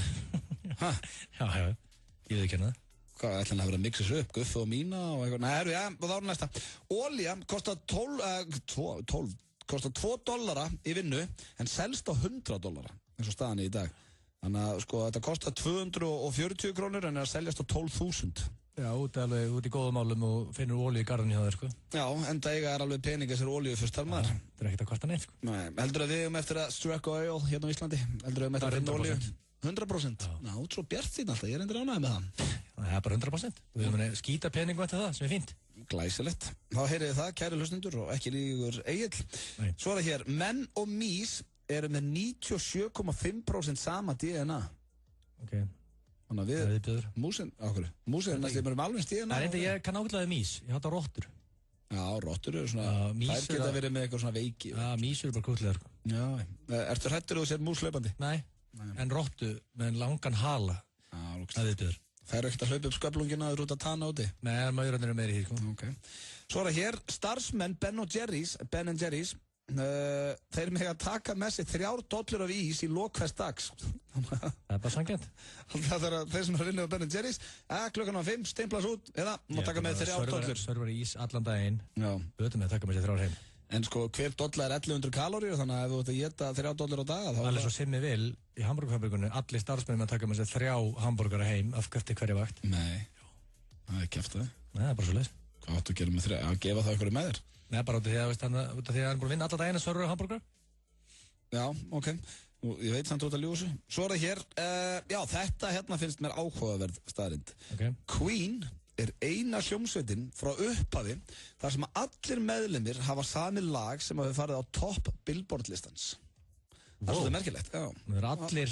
B: Já, ég veit ekki hérna það.
A: Hvað, ætla hann að vera að mixa þessu upp, Guffi og Mína og eitthvað. Nei, og þá er næsta. Olía kostar $2 í vinnu, en selst á $100, eins og staðan í dag. Þannig að sko, þetta kostar 240 krónur en er að seljast á 12.000.
B: Já, út í góðum málum og finnur olíu í garðinu hjá þér, sko.
A: Já, en það eiga er alveg peninga sér olíu fyrst þar maður.
B: Það er ekkert að kosta neitt, sko.
A: Nei, heldur að við eftir að struck oil hérna á Íslandi? Heldur að við eftir að finna olíu? 100%? Ná, svo bjart þín alltaf, ég er endur ánægð með það.
B: Það er bara 100%. Við erum að skýta peningu eftir það, sem er fínt.
A: Glæsilegt. Þá heyrið það, kæri hlustendur, og ekki líkur Egill. Svo er það hér, menn og mís eru með 97,5% sama DNA.
B: Ok.
A: Þannig að við, músin er næstum alveg DNA.
B: Það er enda, ég kann ákveðlega mís, ég hata rottur.
A: Já, rottur eru svona, þær geta verið með eitthvað svona veiki.
B: Já, mís eru bara krútlegar.
A: Já, ertu hrættur að þú sér mús hlaupandi?
B: Nei, en rottu með langan hala. Það er viðbjöður.
A: Það eru ekkert að hlaupa upp sköflungina og út að tana úti?
B: Nei, maðurinn eru meiri í því.
A: Ok. Svo er það hér, starfsmenn Ben & Jerry's, þeir með að taka með sig $3 af ís í lok hvers dags.
B: Það er bara sangjant.
A: Það er þeir sem er að vinna á Ben & Jerry's, klukkan á 5, steimplas út, eða má taka með $3.
B: Sörvar ís allan daginn, auðvitað með að taka með sig $3 heim.
A: En sko, hver dollar er 1100 kaloríur, þannig að ef þú ert að geta $3 á dag...
B: Það er svo simmi vil í hamburgerfabrikunni, allir starfsmenn með að taka með sig 3 hambúrgara heim af eftir hverja vakt.
A: Nei, það er ekki eftir það.
B: Nei, það er bara svo leiðis.
A: Hvað áttu að gera með 3? Að gefa það einhverju með þér?
B: Nei, bara út af því að hann er búin að vinna alla daginn að sörra hambúrgara.
A: Já, ok. Ég veit samt út að ljúsu. Svo er það hér, já, þetta hérna finnst mér áhugaverð staðrind.
B: Okay.
A: Queen er eina hljómsveitin frá upphafi þar sem allir meðlimir hafa sami lag sem hafi farið á topp Billboard listans. Það er svolítið merkilegt, já.
B: Það er allir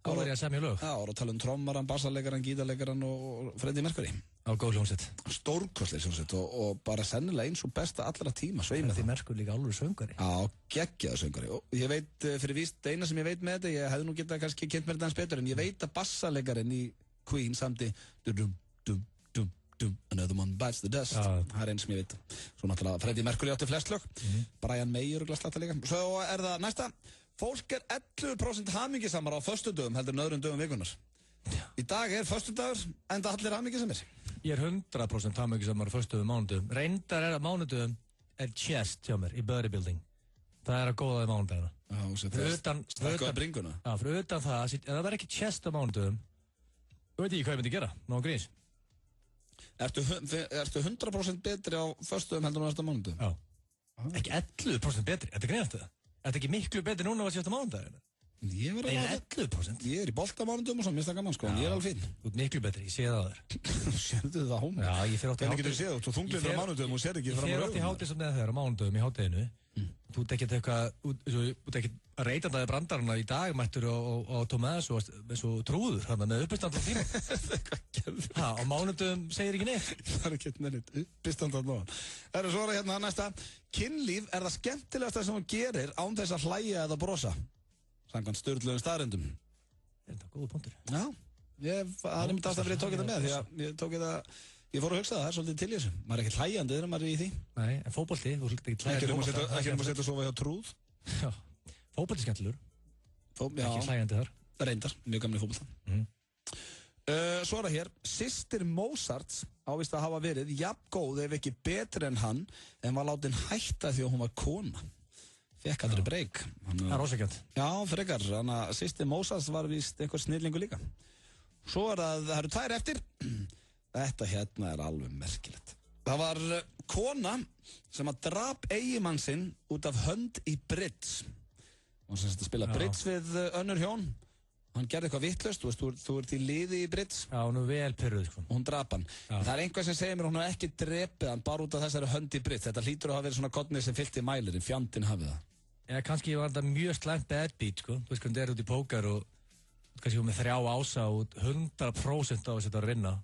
B: góðar í að semja lög.
A: Já, og tala um trommaran, bassalegaran, gítarlegaran og Freddie Mercury.
B: Á góð hljómsveit.
A: Stórkostleg hljómsveit og bara sennilega eins og besta allra tíma, sveið með það.
B: Freddie Mercury líka alveg söngari.
A: Já, geggjaður söngari. Og ég veit, fyrir víst, eina sem ég veit með þetta, ég hefði nú getað kannski kynnt mér þetta eins betur, en ég veit að bassalegarin í Queen samti Another one bites the dust. Það er einn sem ég veit. Svo náttúrulega Freddie Mercury átti flest lög. Brian May eru glaslata líka. Svo er það næsta. Fólk er 11% hamingjusamar á föstudögum heldur en öðrum dögum vikunar. Í dag er föstudagur enda allir hamingjusamir.
B: Ég er 100% hamingjusamar á föstudögum mánudögum. Reyndar er að mánudögum er chest hjá mér í bodybuilding. Það er að góða í mánudagina.
A: Stakkaða bringuna.
B: Já, fyrir utan það, ef það verður ekki chest á mánudögum, þú veit ekki hvað ég myndi gera, ná grís.
A: Ertu 100% betri á föstudögum heldur en næsta mánudögum?
B: Já. Ekki 11% betri, þetta er greinast það. Þetta er ekki miklu betri núna á að síðasta mánudagina.
A: Ég er
B: 11%.
A: Ég er í boltamánudögum og svo mista gaman sko, en ég er alveg fín.
B: Þú ert miklu betri, ég sé það á þér.
A: Sérðu það á mér?
B: Já, ég fer oft í
A: Hvernig getur þú séð þú þunglindur á mánudögum og sér ekki fram á
B: augun? Ég fer oft í hátis og neða þegar á mánudögum í hátteginu. þú ert ekkert eitthvað, þú ert ekkert að reyta það í brandarana í dag, mættur á Tomás og svo trúður, hann með uppistandar tíma. Á mánudum segir ekki neitt.
A: Það er ekkert með neitt, uppistandar nóg. Það eru svara hérna næsta. Kynlíf er það skemmtilegasta sem hún gerir án þess að hlæja eða brosa. Samkvæmt sturluðum staðreyndum.
B: Þetta er góða punktur.
A: Já, það er myndast að fyrir ég tók þetta með, því að ég tók þetta... Ég fór að hugsa það er svolítið til í þessu. Maður er ekkert hlæjandi þegar maður er í því.
B: Nei, en fótbolti, þú svolítið ekkert hlæjandi.
A: Ekki um að setja að sofa hjá trúð.
B: Já, fótbolti skemmtilegur. Ekki hlæjandi þar.
A: Reyndar, mjög gamli fótbolta. Svo er það hér, systir Mozarts ávist að hafa verið jafngóð ef ekki betri en hann en var látin hætta því að hún var kona. Fekk aldrei breyk.
B: Það er rósækjönd.
A: Já, frekar. Þannig að systir Mozarts var víst einhver snillingu líka. Svo er það eru 2 eftir. Þetta hérna er alveg merkilegt. Það var kona sem að drap eigimann sinn út af hönd í bridge. Hún sem að spila bridge við önnur hjón. Hann gerði eitthvað vitlaust, þú ert í liði í bridge.
B: Já, hún er vel pirruð, sko.
A: Hún drap hann. Það er einhver sem segir mér hún hefði ekki drepið hann bara út af þessari hönd í bridge. Þetta hlýtur að hafa verið svona kodnið sem fyllti mælirinn, fjandinn hafið það.
B: Já, kannski var þetta mjög slæmt bad beat, sko. Þú veist hvernig það er út í póker og kannski hún með 3 ása og 100% á þess að þetta var að vinna.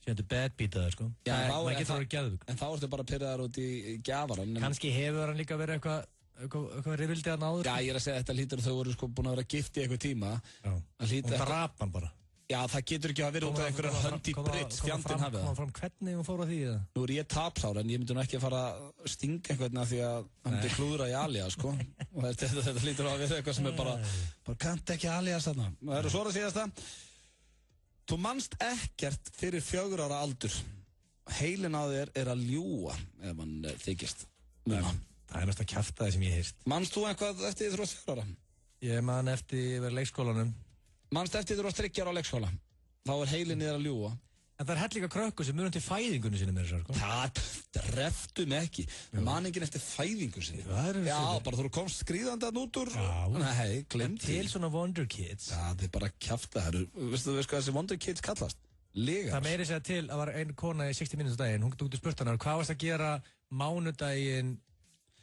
B: Sérndu bad beataður, sko.
A: Já,
B: það getur verið geðvig.
A: En þá ertu bara pirraðar út í gjafarann.
B: Kannski hefur hann líka verið eitthvað rifildið hann áður.
A: Já, ég er að segja þetta hlýtur þau voru sko búin að vera gift í eitthvað tíma.
B: Já, hún drap hann bara.
A: Já, það getur ekki að vera út af einhverja hönd í bridge, fjandinn hafið það.
B: Kom fram hvernig hún fór á því, eða?
A: Nú er ég tapsár, en ég myndi nú ekki að fara að stinga einhvern af því að hann myndi klúðra í alias, sko. Og þetta hlýtur að vera eitthvað sem er bara kannt ekki alias þarna. Það eru svo að síðasta. Þú manst ekkert fyrir 4 ára aldur. Heilin á þér er að ljúga ef hann þykist.
B: Það er mest að kjafta það sem ég heyrst.
A: Manst þú eitthvað eftir því þú varst 4 ára?
B: Ég man eftir verið leikskólanum.
A: Manst eftir því þú varst 3 ára á leikskóla? Þá er heilin í þér að ljúga.
B: En það er hell líka krökkur sem munum til fæðingunni sinni með þessar, sko.
A: Það dreftu mig ekki. Maningin eftir fæðingu sinni. Já, bara þú komst skríðandi að út úr. Nei, glemt því.
B: Til svona Wonder Kids.
A: Já, það er bara kjafta. Veistu hvað þessi Wonder Kids kallast? Legar.
B: Það meiri segja til að var ein kona í 60 Minutes daginn. Hún út í spurtanar, hvað varst að gera mánudaginn?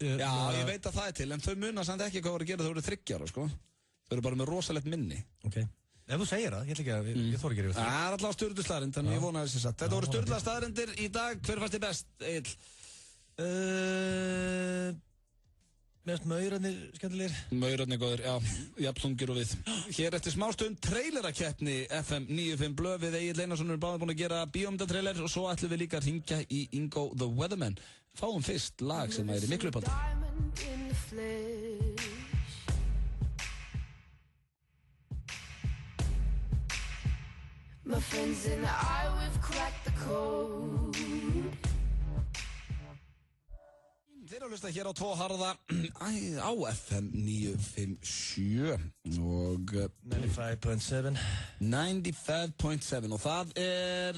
A: Já, ég veit að það er til, en þau muna samt ekki hvað voru að gera þau voru 3 ára, sko. Þau eru bara með rosalegt minni.
B: Ok. Ef þú segir það, ég ætla ekki að, ég þóra ekki að rífa það.
A: Það er alltaf stjórnlu staðrind, þannig ég vona þessi satt. Þetta voru stjórnla staðrindir í dag. Hver fannst þið best, Egill?
B: Mest maurarnir skemmtilegir.
A: Maurarnir góður, já. Jafnlungir og við. Hér eftir smástund trailerakeppni FM 95 blöð við Egill Einarsson erum báðir búin að gera bíómyndatrailer og svo ætlum við líka að hringja í Ingo the Weatherman. Fáum fyrst lag sem er í miklu upphaldi.
K: My friends and I, we've cracked the code.
A: Þeir eru að hlusta hér á 2 harða á FM 957 og
B: 95.7
A: 95.7 og það er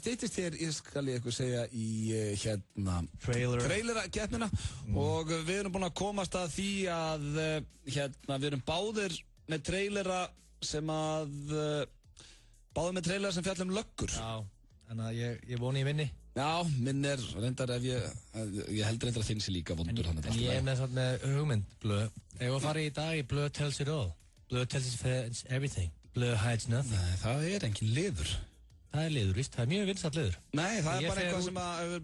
A: styttist hér, ég skal ég eitthvað segja í hérna trailera-keppnina og við erum búin að komast að því að hérna við erum báðir með trailera sem að báðir með trailera sem fjallum löggur.
B: Já, þannig að ég voni í vinni.
A: Já, minn er reyndar ef ég held reyndar að þinn sé líka vondur hann.
B: En ég er með svona hugmynd, blöð. Ef að fara í dag í blöð tells it all. Blöð tells it everything. Blöð hides nothing.
A: Nei, það er engin liður.
B: Það er liður, víst. Það er mjög vinsætt liður.
A: Nei, það er bara eitthvað sem að,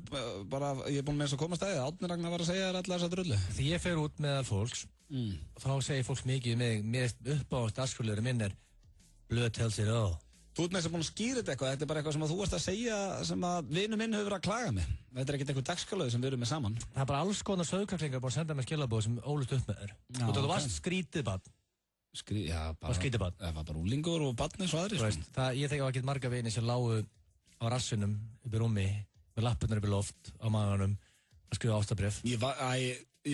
A: ég er búinn með þess að koma stæðið. Árni Ragnar var að segja þér allar þessa drullu.
B: Því ég fer út meðal fólks, þá segir fólk mikið um mig, mér uppáhast dagskrárliðurinn minn er blöð tells it all.
A: Þú ert með þess að búin að skýra þetta þetta er bara eitthvað sem að þú varst að segja sem að vinur minn hefur verið að klaga mig. Þetta er ekkert eitthvað dagskrárlið sem við erum með saman.
B: Það er bara alls konar sauðkaklingar búin að senda mér skilabóð sem ólust upp með þér. Og þú varst skrítið barn.
A: Já, bara
B: skrítið barn.
A: Það var bara úlingur og barn eins og aðri.
B: Ég þekki á ekkert marga vini sem lágu á rassinum upp í rúmi með lappurnar upp í loft á maganum að skrifa ástabréf.
A: Í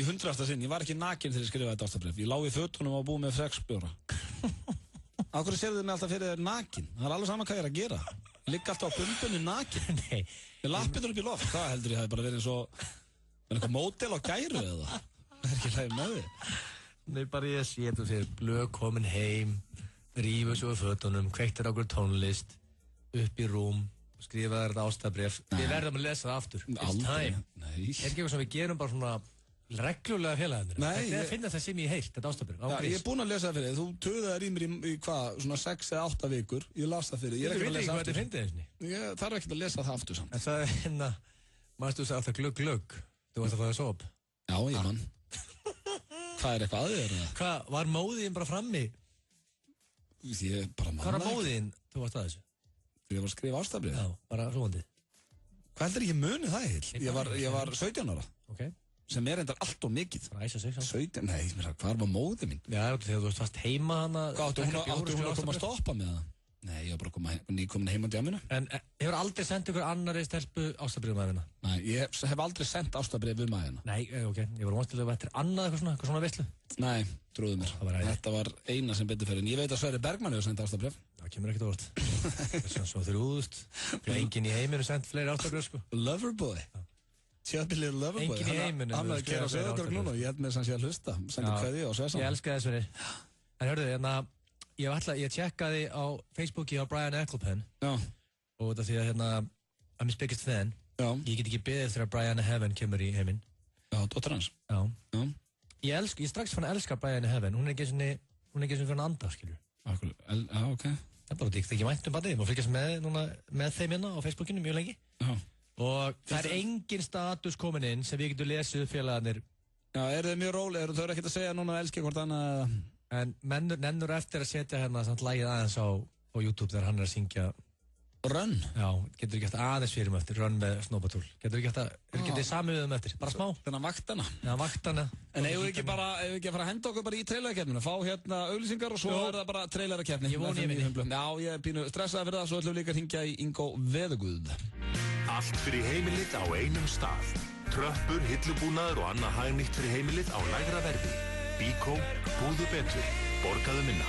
A: 100. sinn, ég var ekki nakinn þegar ég skrifaði þetta ástabréf. Ég lá í fötunum og búið með sexbjóra. Af hverju séu þið mig alltaf fyrir þér nakinn? Það er alveg saman hvað ég er að gera. Ég ligg alltaf á bumbunni nakinn.
B: Nei.
A: Ég lappirnar upp í loft. Það heldur ég hafi bara verið eins og eitthvað módel á gæru eða. Það er ekki hlæg með þig.
B: Nei, bara ég sé þú sér blöð komin heim, rífur svo á fötunum, kveiktir okkur tónlist, upp í rúm, skrifaði þetta ástabréf. Við verðum að lesa það aftur.
A: Aldrei.
B: Er ekki eitthvað sem við gerum bara svona reglulega félagarnir?
A: Nei,
B: þetta er að finna það sem ég heilt, þetta ástarbréf.
A: Já, ég er búinn að lesa það fyrir þig. Þú töðaðir í mér í hvað, svona 6 eða 8 vikur. Ég las það fyrir þig. Ég er ekki að lesa aftur. Ég þarf ekki að lesa það aftur samt.
B: En það er hérna, mannstu þú sagði alltaf glugg. Þú varst að fá það sop.
A: Já, ég mann. Hvað er eitthvað að þér?
B: Hvað, var móðin bara frammi?
A: Ég bara manna.
B: Hvað var móðin þú varst að þessu?
A: Ég var að skrifa ástarbréf.
B: Já, bara róandi.
A: Hvað heldur ég muni það heil? Ég var 17 ára.
B: Ok.
A: Sem er endar allt og mikið.
B: Bara æsa sig saman.
A: 17, nei, hvað var móðið mín?
B: Já, þegar þú varst heima hana.
A: Hvað áttu hún að koma að stoppa með það? Nei, ég var bara nýkomin heim á djáminu.
B: En hefur aldrei sendt ykkur annari stelpu ástarbréf um aðeina?
A: Nei, ég hef aldrei sendt ástarbréf um aðeina.
B: Nei, ok, ég var vonstilega að þetta er annað eitthvað svona veislu.
A: Nei, trúðu mér. Þetta var eina sem betur fyrir. En ég veit að Sverri Bergmann hefur sendt ástarbréf.
B: Það kemur ekkert óvart. Þess að svo 3000. Enginn í heiminu sendt fleiri ástarbréf, sko.
A: Loverboy. Tjöpilið Loverboy.
B: Enginn í heiminu.
A: Hann er að gera Söðuborg núna. Ég held með þess að hann sé að hlusta. Sendi kveðju og Svessan.
B: Ég elska þess verið. En hörðu, ég tjekkaði á Facebooki á Brian Ecclepen.
A: Já.
B: Og þetta því að I'm his biggest fan.
A: Já.
B: Ég get ekki beðið þegar Brian Heaven kemur í heiminn.
A: Já, dóttir hans.
B: Já. Ég strax fann að elska Brian Heaven. Hún er ekki svona fyrir hann anda, skilur.
A: Já, ok.
B: Það er bara ekki vænt badið. Ég má fylgjast með þeim hérna á Facebookinu mjög lengi.
A: Já.
B: Og það er engin status komin inn sem við getum lesið félagarnir.
A: Já, eru þið mjög róleg? Þau eru ekkert að segja núna að elska hvort annað?
B: En nennur eftir að setja hérna samt lagið aðeins á YouTube þegar hann er að syngja
A: Run?
B: Já, getur ekki eftir aðeins fyrir eftir Run með Snowball. Getur ekki eftir samið eftir, bara smá.
A: Þannig að vaktana?
B: Já, vaktana.
A: En eigum við ekki að fara að henda okkur bara í trailerkeppnina, fá hérna auglýsingar og svo er það bara trailerkeppni.
B: Ég voni ég minni.
A: Já, ég er pínu stressaði fyrir það, svo ætlum við líka að hringja í Ingo Veðuguð.
D: Allt fyrir heimilið á einum stað. Tröppur, hillubúnaður og annað hagnýtt fyrir heimilið á lægra verði. Bíkó, búðu betur, borgaðu minna.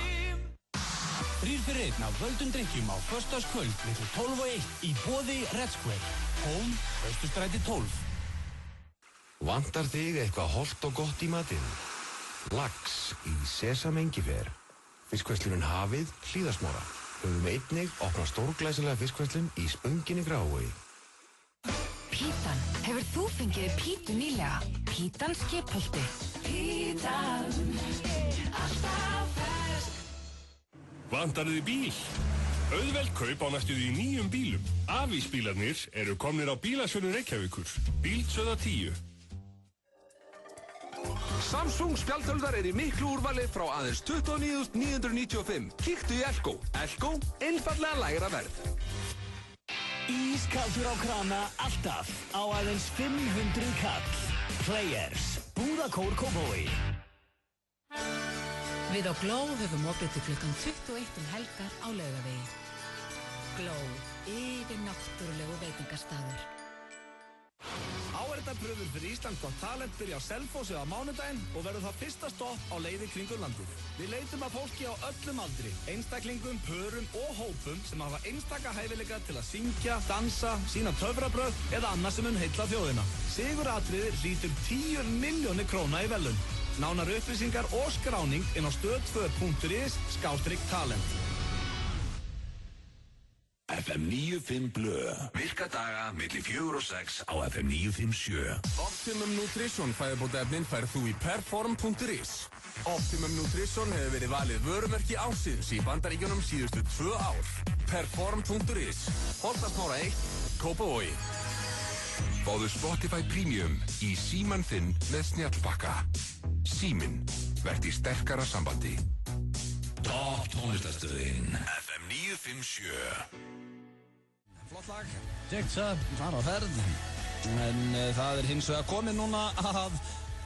C: 3 fyrir 1 af völdum drikkjum á föstudagskvöld milli 12 og 1 í boði Red Square. Home, Austurstræti 12.
H: Vantar þig eitthvað hollt og gott í matinn? Lax í Sesamengifer. Fiskverslunum Hafið, Hlíðasmára. Höfum einnig opnað stórglæsilega fiskverslun í Spönginni Grávói.
N: Pítan. Hefur þú fengið pítu nýlega? Pítan skipholti. Pítan. Alltaf fersk.
O: Vantar þið bíl? Auðveld kaup á næstu því 9 bílum. Afísbílarnir eru komnir á bílasölu Reykjavíkur. Bílsöða 10.
Q: Samsung spjaldtölvar er í miklu úrvali frá aðeins 29.995. Kíktu í Elko. Elko, einfallega lægra verð.
C: Ískaldur á krana alltaf á aðeins 500 kall. Players, búðakór Kópavogi.
F: Við á Gló höfum opið til klukkan 21 helgar á Laugavegi. Gló, yfir náttúrulegu veitingastaður.
A: Áheyrnarprufur fyrir Ísland Got Talent byrja á Selfossi á mánudaginn og verður það fyrsta stopp á leiði kringum landið. Við leitum að fólki á öllum aldri, einstaklingum, pörum og hópum sem hafa einstaka hæfileika til að syngja, dansa, sína töfrabröð eða annað sem heilla þjóðina. Siguratriði hlýtur 10 milljónir króna í verðlaun. Nánar upplýsingar og skráning inn á stöð2.is/talent.
J: FM 95 Blö. Virka daga milli 4 og 6 á FM 957.
Q: Optimum Nutrition fæðubótaefnin færð þú í perform.is. Optimum Nutrition hefur verið valið vörumerki ársins í Bandaríkjunum síðustu 2 ár. Perform.is. Holtasmára 1, Kópavogi.
O: Fáðu Spotify Premium í símann þinn með snjallpakka. Síminn, verð í sterkara sambandi.
J: Topp tónlistarstöðin FM 957.
A: Flott lag.
B: Tjekksa.
A: Það á ferð. En það er hins vegar komið núna að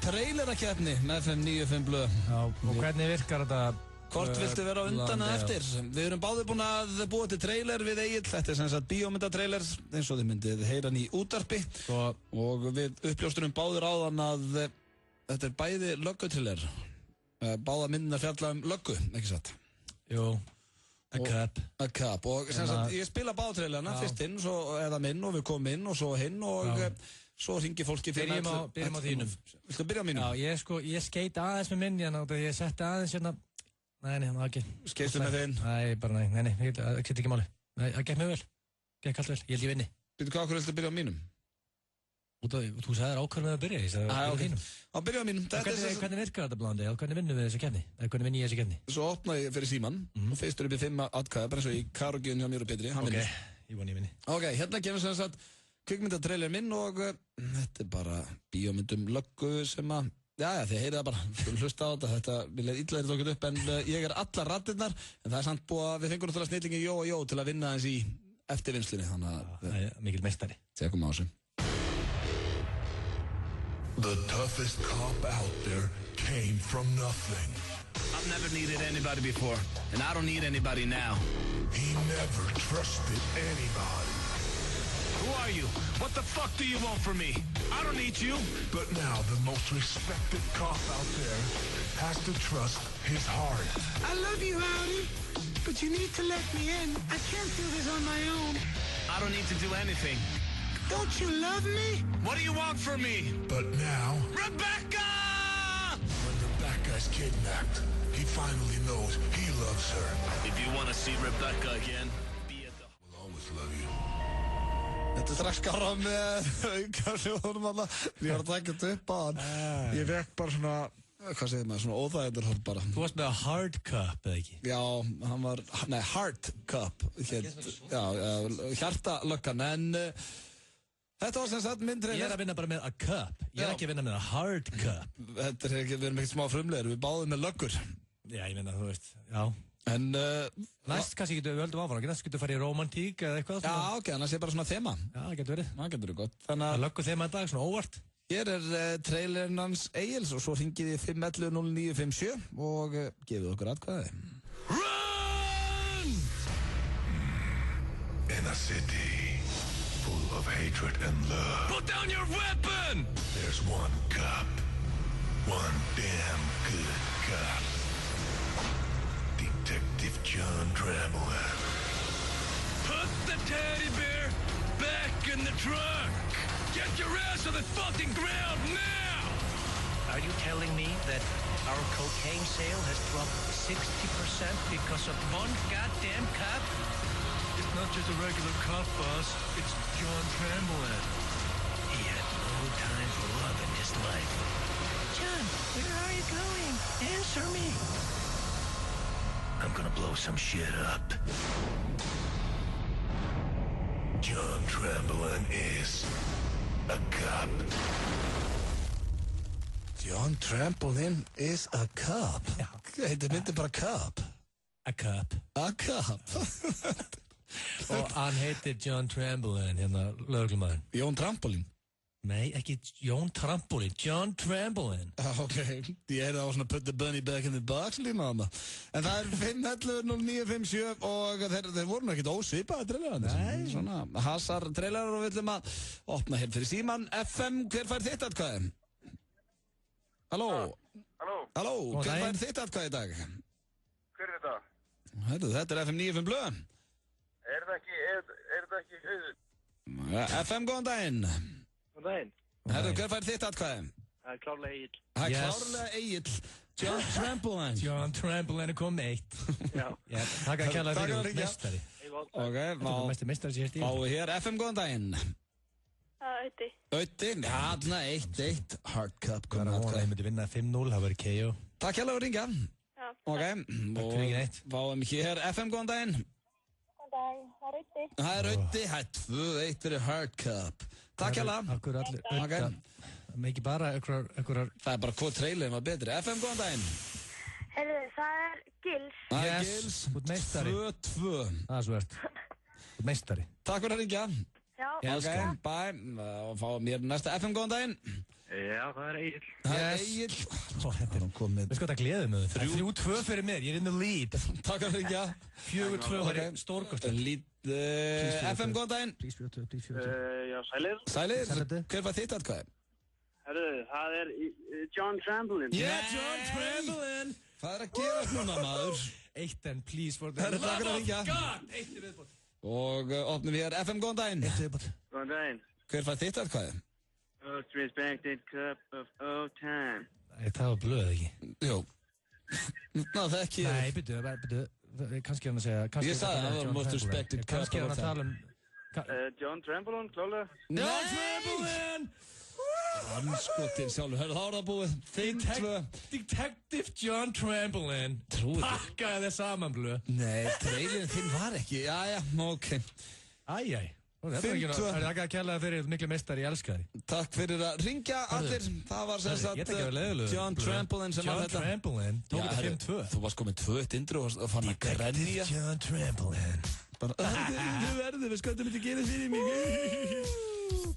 A: trailerakeppni með FM 95 Blö.
B: Já, og hvernig virkar þetta?
A: Hvort viltu vera á undan eða eftir? Við erum báðir búin að búa til trailer við Egill. Þetta er sem sagt bíómyndatrailer eins og þið myndið heyra hann í útvarpi. Og við uppljósturum báðir áðan að þetta er bæði löggutrailer. Báða myndina fjalla löggu, ekki satt?
B: Jú, a cup.
A: Og sem sagt, ég spila báðtrailerna, fyrst inn, eða minn og við komum inn og svo hinn og svo ringi fólki fyrir
B: Byrjum á þínum.
A: Viltu byrja á mínum?
B: Já, ég skeit aðeins með minn, ég setti aðeins hérna. Nei, það ekki.
A: Skeistu með þinn?
B: Nei, bara nei, það geti ekki máli. Það gekk mjög vel. Gekk allt vel, ég held ég vinni.
A: Býtu hvað, hvað viltu byrja á mínum?
B: Þú sagðir ákveður með að byrja, ég sagði að byrja þínum.
A: Á byrja á mínum.
B: Hvernig virkar þetta blandi? Hvernig vinnum við þessu keppni? Hvernig vinn ég þessu keppni?
A: Svo opna ég fyrir síman og fyrstur upp í 5 atkvæða, bara eins og í Karogíun hjá mér og Petri.
B: Ok, ég vinni.
A: Ok, hérna kemur sem sagt kvikmyndatrailer minn og þetta bara bíómyndum löggu sem að, þið heyrið það bara, hlusta á þetta, við leið illa þetta okkur upp en ég allar raddirnar, en það samt búið að við fengur náttúrulega snillingin Jó og Jó til að vinna eins í eftirvinnslunni, þannig að
B: mikil meistari.
A: Tekum á þessu.
J: The toughest cop out there came from nothing.
S: I've never needed anybody before, and I don't need anybody now.
J: He never trusted anybody.
S: Who are you? What the fuck do you want from me? I don't need you.
J: But now the most respected cop out there has to trust his heart.
T: I love you, Howdy, but you need to let me in. I can't do this on my own.
S: I don't need to do anything.
T: Don't you love me?
S: What do you want from me?
J: But now,
S: Rebecca!
J: When Rebecca's kidnapped, he finally knows he loves her.
S: If you want to see Rebecca again, be at the...
J: We'll always love you.
A: Þetta strax skára með aukarsjóðunum alltaf. Ég var að taka þetta upp á hann. Ég vekk bara svona, hvað segir maður, svona óþægðar bara.
B: Þú varst með hard cup, eða ekki?
A: Já, hann var, hard cup. Hjartalöggan, en... Þetta var sem sagt minn trailer.
B: Ég að vinna bara með a cup. Ég ekki að vinna með a hard cup.
A: Þetta ekki, við erum ekkert smá frumlegir, við báðum með löggur.
B: Já, ég meina, þú veist, já.
A: En...
B: næst kannski getur við höldum áfram, næst getur við farið í romantík eða eitthvað.
A: Já, ok, annars er bara svona þema.
B: Já, það getur verið.
A: Það getur verið gott. Þannig
B: að löggu þema í dag, svona óvart.
A: Hér trailerinn hans Egils og svo hringið þið 511-0957 og gefið okkur atkvæði.
J: Run! In a city full of hatred and love.
S: Put down your weapon!
J: There's one cop. One damn good cop. Detective John Trammell.
S: Put the teddy bear back in the trunk! Get your ass on the fucking ground now!
U: Are you telling me that our cocaine sale has dropped 60% because of one goddamn cop?
S: It's not just a regular cop, boss. It's John Trammell.
U: He had no time for love in his life.
T: John, where are you going? Answer me.
U: I'm gonna blow some shit up.
J: John Trammell is a cop.
A: John Trammell is a cop? Já. Þetta myndi bara cop.
B: A cop.
A: A cop.
B: Og hann heitir John Trammell, hérna lögreglumæðurinn.
A: Jón Trampolín?
B: Nei, ekki Jón Trampolín, John Trammell.
A: Ok, ég er á svona put the bunny back in the box lína þarna. En það er 511-0957 og þeir voru nú ekkert ósvipaði trailerar.
B: Nei.
A: Svona hasar trailerar og við ætlum að opna hér fyrir síman. FM, hver fær þitt atkvæði? Halló? Halló, hver fær þitt atkvæði í dag?
V: Hver er þetta?
A: Þetta er FM 95 blöð.
V: Er þetta ekki auður?
A: FM, góðan daginn.
V: Góðan daginn.
A: Hver fær þitt atkvæði?
V: Það er klárlega Egill.
A: Það er klárlega Egill. John Trampolín.
B: John Trampolín kom með 1. Já. Takk að kjalla fyrir mestari.
A: Ok, og hér FM, góðan daginn.
W: Ötti.
A: Ötti, hérna 1-1. Hard cup.
B: Það er að vona að ég myndi vinna 5-0, það verður KO.
A: Takk kjalla fyrir ringja.
W: Já.
A: Ok, og fáum hér FM, góðan daginn.
W: Góðan dag, það er Ötti.
A: Það er Ötti, það er 2-1 fyrir Hard cup. Takk kjalla.
B: Akkur allir, það með ekki bara einhverjar...
A: Það er bara hvað trailerin var betri. FM, góðan daginn.
W: Heyrðu, það er Gils.
A: Það er Gils.
B: Út meistari.
A: 2-2.
B: Það er svo verðt. Út meistari.
A: Takk fyrir að ringja.
W: Já.
A: Ok, bye. Og fáum mér næsta FM, góðan daginn.
V: Já, það er Egill.
A: Það er Egill.
B: Þetta er hún komið. Við sko þetta gleðið með þau. 3-2 fyrir mér, ég er in the lead.
A: Takk að ringja.
B: 4-2 fyrir stórkostur.
A: FM, góðan daginn.
V: Já, sælir.
A: Sælir. Hver var þitt atkvæði?
V: Herru, það er John Trampolín.
A: Yeah, John Trampolín. Hvað er að gera núna, maður?
B: 1 please for the
A: love of
B: God. 1 viðbót.
A: Og opnum við hér FM, góðan daginn.
B: 1 viðbót.
V: Góðan daginn.
A: Hver var þitt atkvæði?
V: Most respected cup of all time.
B: Það var blöð, ekki?
A: Jú. Ná, það ekki...
B: Nei, byrju, kannski hann að segja...
A: Ég sagði það var most respected cup of all time.
V: John Trampolin, klálega.
B: John Trampolin!
A: Anskotin sjálfur, hörðu, þá er það búið.
B: Detective John Trampolin.
A: Trúið þér.
B: Pakkaði þér saman, blöð.
A: Nei, trailin þinn var ekki, jæja, ok.
B: Æjæj. Þetta er ekki náttúrulega, það er ekki að kella það fyrir miklu meistari, ég elska þér.
A: Takk fyrir að ringja allir. Það var sem sagt John Trampolin sem var þetta.
B: John Trampolin, tók þetta 5-2.
A: Þú varst komið 2-1 intro og fann að grenja.
B: John Trampolin.
A: Þú verður, við sköndum ekki gera fyrir mig.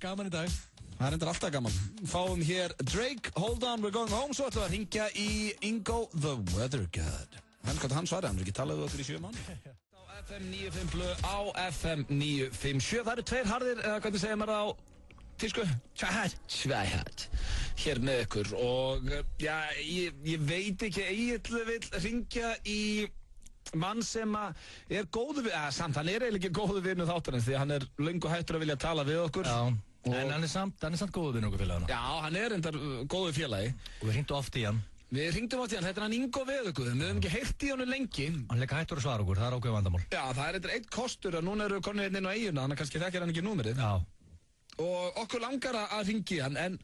B: Gaman í dag.
A: Það er endur alltaf gaman. Fáum hér Drake, Hold On, We're Going Home. Svo ætlum við að ringja í Ingo the Weather God. Hann svaraði, hann er ekki talað við okkur í 7 mánuði. FM 95 blöð á FM 957. Það eru 2 harðir, hvernig segir maður á tísku? Tvæhætt. Hér með ykkur og já, ég veit ekki, Egill vill ringja í mann sem er góður við, samt hann er eiginlega ekki góður við þáttarins því hann er löngu hættur að vilja tala við okkur.
B: Já, en hann er samt góður við okkur félagana.
A: Já, hann er endar góður félagi.
B: Og við hringdum oft í hann.
A: Við hringdum átt í hann, þetta er hann Ingo Veðuguð, við höfum ekki heyrt í hann lengi.
B: Hann leika hættur að svara okkur, það er ákveð vandamál.
A: Já, það er eitthvað eitt kostur að núna eru konur inn á eiguna, þannig að kannski þekkir hann ekki númerið.
B: Já.
A: Og okkur langar að hringi hann, en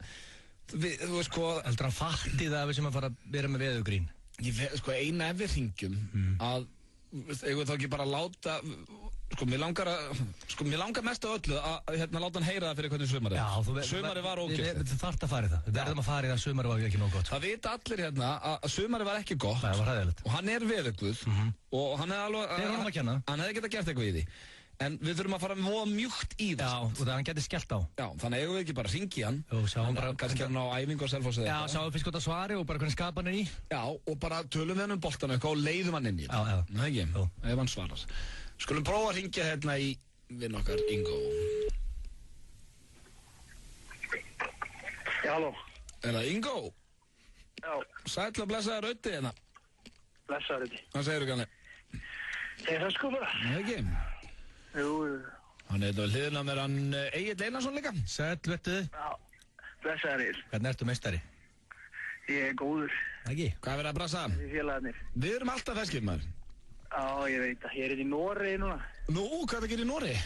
A: við, þú veist sko...
B: Heldur hann fatti það að við sem að fara að vera með veðugrín?
A: Ég veit, sko, eina ef við hringjum að, eigum við þá ekki bara láta... Mér langar mest af öllu að láta hann heyra það fyrir hvernig sumarið.
B: Já,
A: sumarið var ógeðslegt.
B: Við þarft að fara í það. Við verðum að fara í það að sumarið var ekki nóg gott.
A: Það vita allir hérna að sumarið var ekki gott.
B: Það var hræðilegt.
A: Og hann er veðuguð og hann er alveg...
B: Það er honum að kenna.
A: Hann hefði getað gert eitthvað í því. En við þurfum að fara mjögt í það.
B: Já, og það hann getið skellt á.
A: Já, þannig eigum við ekki bara að hringi hann.
B: Jú, sjá hann bara...
A: Kannski hann á æfingu á Selfossi.
B: Já, sjáum fyrst gott að svari og bara hvernig skapa hann er í.
A: Já, og bara tölum við hann um boltan eitthvað og leiðum hann inn í þetta.
B: Já.
A: Nei, ekki, ef hann svarar. Skulum prófa að hringja hérna í vinn okkar Ingo.
V: Já, halló.
A: Er það Ingo?
V: Já.
A: Sæll og blessaður Öddi hérna.
V: Blessaður Öddi.
A: Hvað segirðu kanni?
V: Ég er það sko bara.
A: Nei, ekki.
V: Jú.
A: Hann er þetta hliðina með hann Egill Einarsson líka.
B: Sæll, vettu.
V: Já, blessaður Egill.
B: Hvernig ertu meistari?
V: Ég er góður.
B: Ekki?
A: Hvað er verið að brasa?
V: Við félagarnir.
A: Við erum alltaf feskir, maður.
V: Já, ég veit það. Ég er í Noregi núna.
A: Nú, hvað er það að gera í Noregi?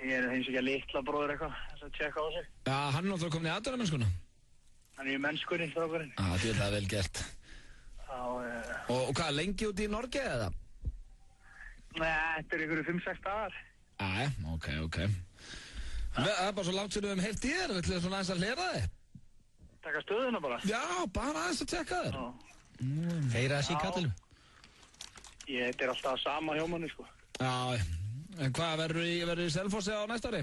V: Ég er eins og ekki að litla bróður eitthvað, þess að tjekka á sig.
A: Já, hann er náttúrulega komin í atvinnumennskuna.
V: Hann er í mennskunni, strákurinn.
A: Já, þetta er vel gert.
V: Já,
A: Og hvað, lengi út í Norge eða?
V: Nei, þetta er ykkur 5-6 dagar.
A: Já, ok. Það er bara svo langt sem við hefum heyrt í þér, við ætlum svona aðeins að hlera þig.
V: Taka stöðuna bara?
A: Já, bara aðeins að tjekka þér.
B: Heyra þessi í kallinu?
V: Þetta er alltaf sama hjá manni, sko.
A: Já, en hvað, verður í Selfossi á næsta ári?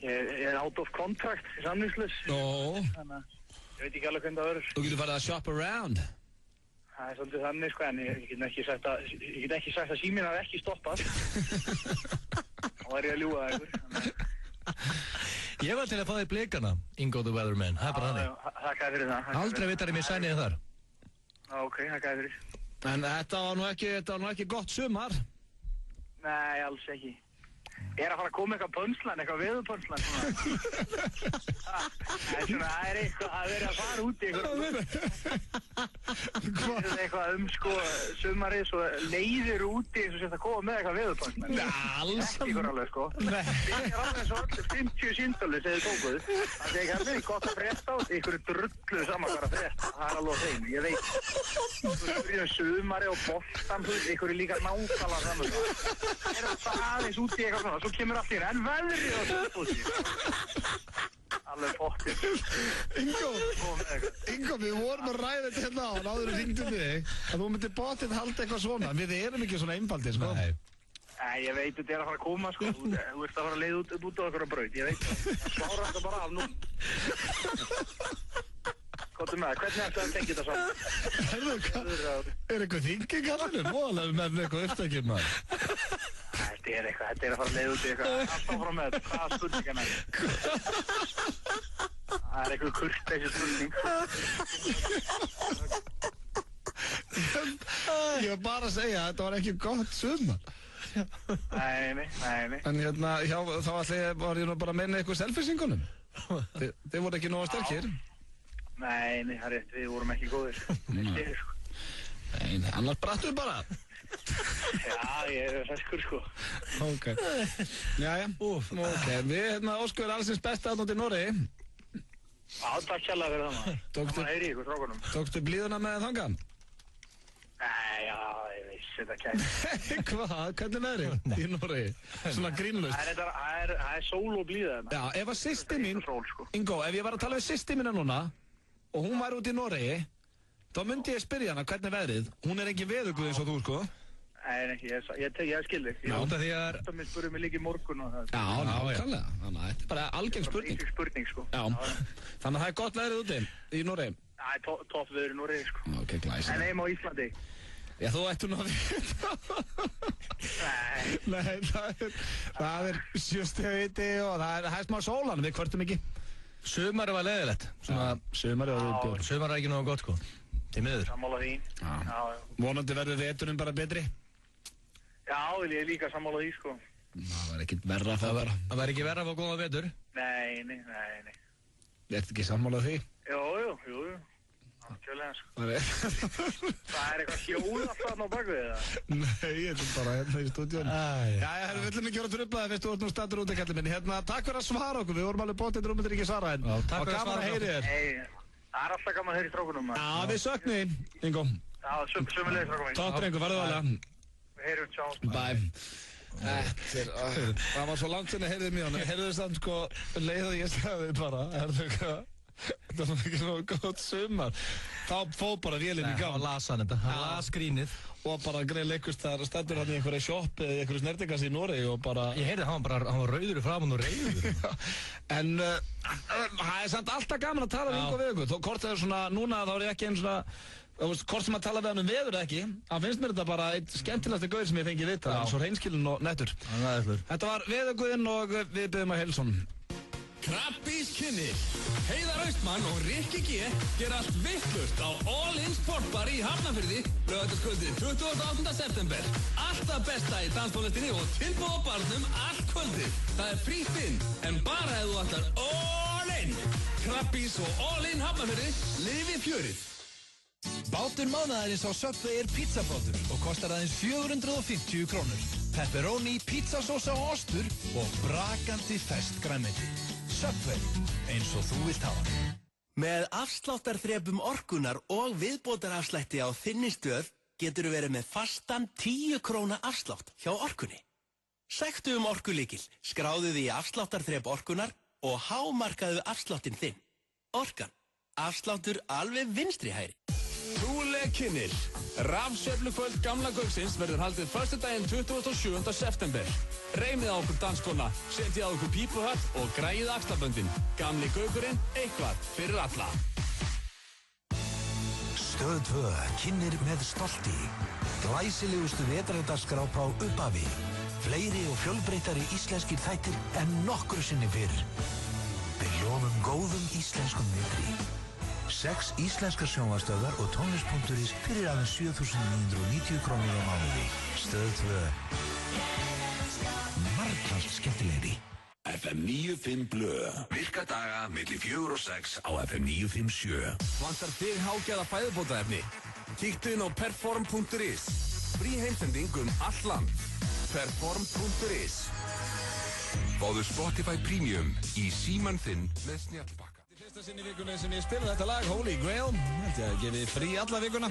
V: Ég er out of contract í samningslaus.
A: Jó.
V: Þannig að ég veit ekki alveg hvernig það verður.
A: Þú getur farið að shop around.
V: Það er svolítið þannig, sko, en ég get ekki sagt að síminn hafi ekki stoppað. Þá er ég að ljúga það ykkur.
B: Ég var til að fá þig blikana, Ingo the Weatherman, það er bara þannig.
V: Þakkaði fyrir það.
B: Aldrei vitar ég mér sæniði þar.
V: Ok, þakkaði fyrir.
A: En þetta var nú ekki gott sumar.
V: Nei, alls ekki. Ég er að fara að koma eitthvað pönslan, eitthvað veðupönslan svona. Það er eitthvað að vera að fara út í eitthvað sko sumarið svo leiðir úti eins og sérst að koma með eitthvað veðupönslan.
A: Nei, alls.
V: Ekki ykkur alveg sko. Þetta er alveg svo allir 50 síndalið sem þið tókuð. Það er ekki alveg gott að frétta á ykkur drulluð saman hvað að frétta. Það er alveg á þeim, ég veit. Þú spyrir sumarið og boltan, ykkur er líka nákvæmlega saman. Er það aðeins úti eitthvað svona, svo kemur allt í hérna, en veðrið á Selfossi. Alveg pottið.
A: Ingo, við vorum að ræða þetta hérna á, áður við hringdum þig, að þú myndir bóttið halda eitthvað svona. Við erum ekki svona einfaldir, sko.
V: Nei, ég veit þetta er að fara að koma, sko. Þú ert að fara að leiða út á okkur á braut, ég veit það. Það svára þetta bara af nú. Kottu með það, hvernig ættu að tengja þetta saman?
A: Er eitthvað þinging allir? Móðalega með eitthvað upptækjum, maður.
V: Þetta er að fara að leiða út í eitthvað. Alltaf frá með þetta, hvaða spurningan er? Það er eitthvað kurteisi spurning.
A: Ég var bara að segja að þetta var ekki gott sumar.
V: Nei.
A: En hérna, þá var ég nú bara að meina eitthvað selfisingunum. Þið voru ekki nóga sterkir.
V: Nei, það er rétt, við vorum ekki góðir.
A: Nei, annars brattu bara.
V: Já, ég feskur sko.
A: Ok. Jæja. Ok, við óskum allsins besta út í Noregi.
V: Já, takk kærlega fyrir það maður. Gaman að heyri ykkur strákunum.
A: Tókstu blíðuna með þangað?
V: Nei, já, ég veist þetta kæm.
A: Hvað? Hvernig er þið í Noregi? Svona grínlust.
V: Það er sól og blíða þarna.
A: Já, ef að systir mín, Ingo, ef ég var að tala við systir mína núna og hún var út í Noregi, þá myndi ég spyrja hana hvernig veðrið. Hún er ekki veðurguð eins og þú, sko.
V: Nei, ég skil þig.
A: Já, það því að...
V: Það mér spurði mig líka í morgun og það.
A: Já, nákvæmlega. Þannig að þetta er bara algeng spurning.
V: Það er spurning, sko.
A: Já, þannig að það er gott veðrið úti í Noregi.
V: Það er topp veður í Noregi, sko.
A: Ok, glæsir.
V: En heim á Íslandi.
A: Já, þú ættu nú að vita. Nei, það er sjústið viti og það er smá sólan, við kvörtum ekki.
B: Sumarið var leiðilegt. Sumarið var ekki nógu gott, sko. Til miður.
V: Sammála því.
A: Vonandi verður veturinn bara betri.
V: Já, ég er líka sammála því, sko.
A: Það var ekkert verra að það vera.
B: Það var ekki verra að fá góða vetur?
V: Nei.
A: Ertu ekki sammála því?
V: Jú. Kjölega, sko. Það er eitthvað hjóða þarna á bakvið það?
A: Nei, ég er bara hérna í stúdíun. Já, við viljum ekki vera trublaði fyrst þú ert nú stattur út í kallið minni. Takk fyrir að svara okkur, við vorum alveg bóttið drúmyndir ekki svara en.
B: Takk fyrir að svara okkur.
V: Það er alltaf gaman að heyra í strákunum.
A: Já, við söknum þín, Ingo.
V: Já, sömulegis strákunum.
A: Tóttur Ingo, farðu vel.
V: Við heyrum, tjá.
A: Bye. Það var svo langt sinni heyrðið mjög, heyrðið samt sko leið og ég sagði bara, þetta var ekki svona gótt sumar. Þá fóð bara vélinn í gang.
B: Hann las hann þetta, hann las skrínið.
A: Og bara greið leikust þar, stendur hann í einhverja shop eða einhverju snertingas í Noregi og bara...
B: Ég heyrði hann var rauður í framan og reyður.
A: En það er samt alltaf gaman að tala við Ingo við ykkur. Hvort það er svona, núna þá er ég ekki einn svona... Hvort sem að tala við hann veður eða ekki, þá finnst mér þetta bara eitt skemmtilegasti gaur sem ég fengi vita. Svo hreinskilinn og nettur. Þetta var Veðurguðinn og við byrjum að heilsa honum.
I: Krabbís kynir. Heiðar Austmann og Rikki G gera allt vittlust á All In Sportbar í Hafnarfirði laugardagskvöldið 28. september. Alltaf besta í danstónlistinni og tilboð á barnum allt kvöldið. Það er frítt inn, en bara ef þú ætlar All In. Krabbís og All In Hafnarfirði, lifið fjörið.
G: Bátur mánaðarins á Subway er pizzabátur og kostar aðeins 450 krónur. Pepperoni, pizzasósa og ostur og brakandi ferskt grænmeti. Subway, eins og þú vilt hafa.
L: Með afsláttarþrepum orkunar og viðbótarafslætti á þinni stöð getur þú verið með fastan 10 króna afslátt hjá Orkunni. Sæktu orkulykil, skráðu því afsláttarþrep orkunar og hámarkaðu afsláttinn þinn. Orkan, afsláttur alveg vinstri hægri.
I: Trúleg kynir. Rafsveiflukvöld Gamla Gauksins verður haldið föstudaginn 27. september. Reymið á okkur danskona, setjið á okkur pípuhatt og græið axlaböndin. Gamli Gaukurinn, eitthvað fyrir alla.
J: Stöð 2 kynnir með stolti. Glæsilegustu vetrardagskrá frá upphafi. Fleiri og fjölbreyttari íslenskir þættir en nokkru sinni fyrr. Við lofum góðum íslenskum vetri. 6 íslenskar sjónvarpsstöðvar og tónlist.is fyrir aðeins 7.990 krónur á mánuði. Stöð 2. Margfalt skemmtilegri. FM 95 Blö. Virka daga milli 4 og 6 á FM 957.
Q: Vantar þig hágæða fæðubótaefni? Kíktu inn á perform.is. Frí heimsending all land. Perform.is.
E: Fáðu Spotify Premium í símann þinn með snjallbakka.
A: Fyrsta sinn í vikunni sem ég spila þetta lag, Holy Grail. Þetta er gefið frí alla vikuna.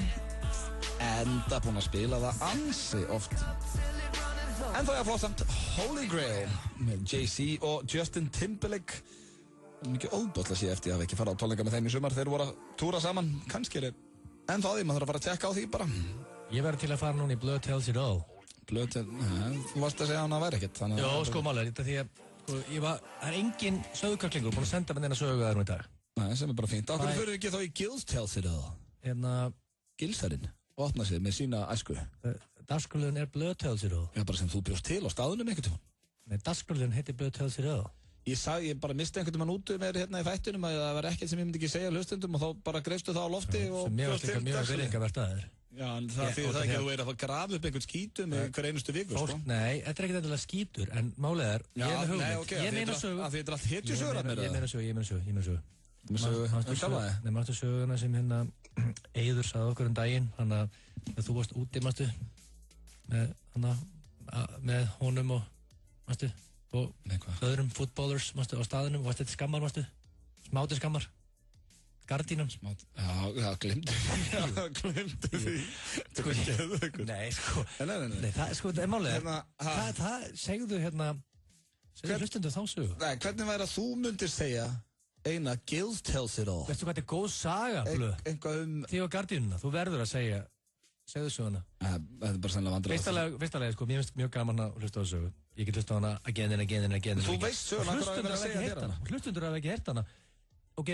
A: Enda búinn að spila það ansi oft. En þá er flott Holy Grail með Jay-Z og Justin Timberlake. Mikið óbóðlega sé eftir að hafa ekki farið á tónleika með þeim í sumar. Þeir voru að túra saman, kannski er en þá því, maður þarf að fara að tjekka á því bara.
B: Ég verði til að fara núna í Blood Tells It All.
A: Blood Tells, þú varst að segja hann að væri ekkert.
B: Jó, sko málega, þetta því að það er engin sögukaklingur búinn að senda með þeirna sögu að það í dag.
A: Nei, sem er bara fínt. Akkur fyrir ekki þá í Gils Tells It All? Gilsarinn, opna sig með sína æsku.
B: Dagskrálinn er Blood Tells It All.
A: Já, bara sem þú bjóst til á staðunum einhvern tímann.
B: Nei, dagskrálinn heitir Blood Tells It All.
A: Ég bara misti einhvern tímann út með hérna í þættunum að það var ekkert sem ég myndi ekki segja hlustendum og þá bara greifstu það á lofti og bjóst til dagskrálinn. Já, en það fyrir það ekki að þú er að grafa upp einhvern skítu með hver einustu viku, sko?
B: Nei, þetta er ekkert endilega skítur, en málið er, ég er með hugmynd. Ég meina sögu.
A: Af því þetta er allt hetjusögur að mér,
B: eða? Ég meina sögu.
A: Með sögu, sjálfa þig?
B: Nei, máttu söguna sem hérna Eiður sagði okkur daginn, hann að þú varst úti, mástu. með honum og öðrum fútbólers á staðinum og þetta skammar, smáti skammar gardínum
A: Já, glemdu því
B: Nei, það er málið það segðu hlustundu þá sögu
A: Nei, hvernig væri að þú myndir segja eina Gills tells it all
B: Veistu hvað þetta er góð saga, Blöð? Því á gardínuna, þú verður að segðu söguna
A: Það er bara sannlega vandræðast
B: Fyrsta leið, mér finnst mjög gaman að hlusta á sögu Ég get hlusta á hana again and again and again
A: Þú veist söguna, hvað er að segja þér hana
B: Hlustundur hafa ekki heyrt hana Ok,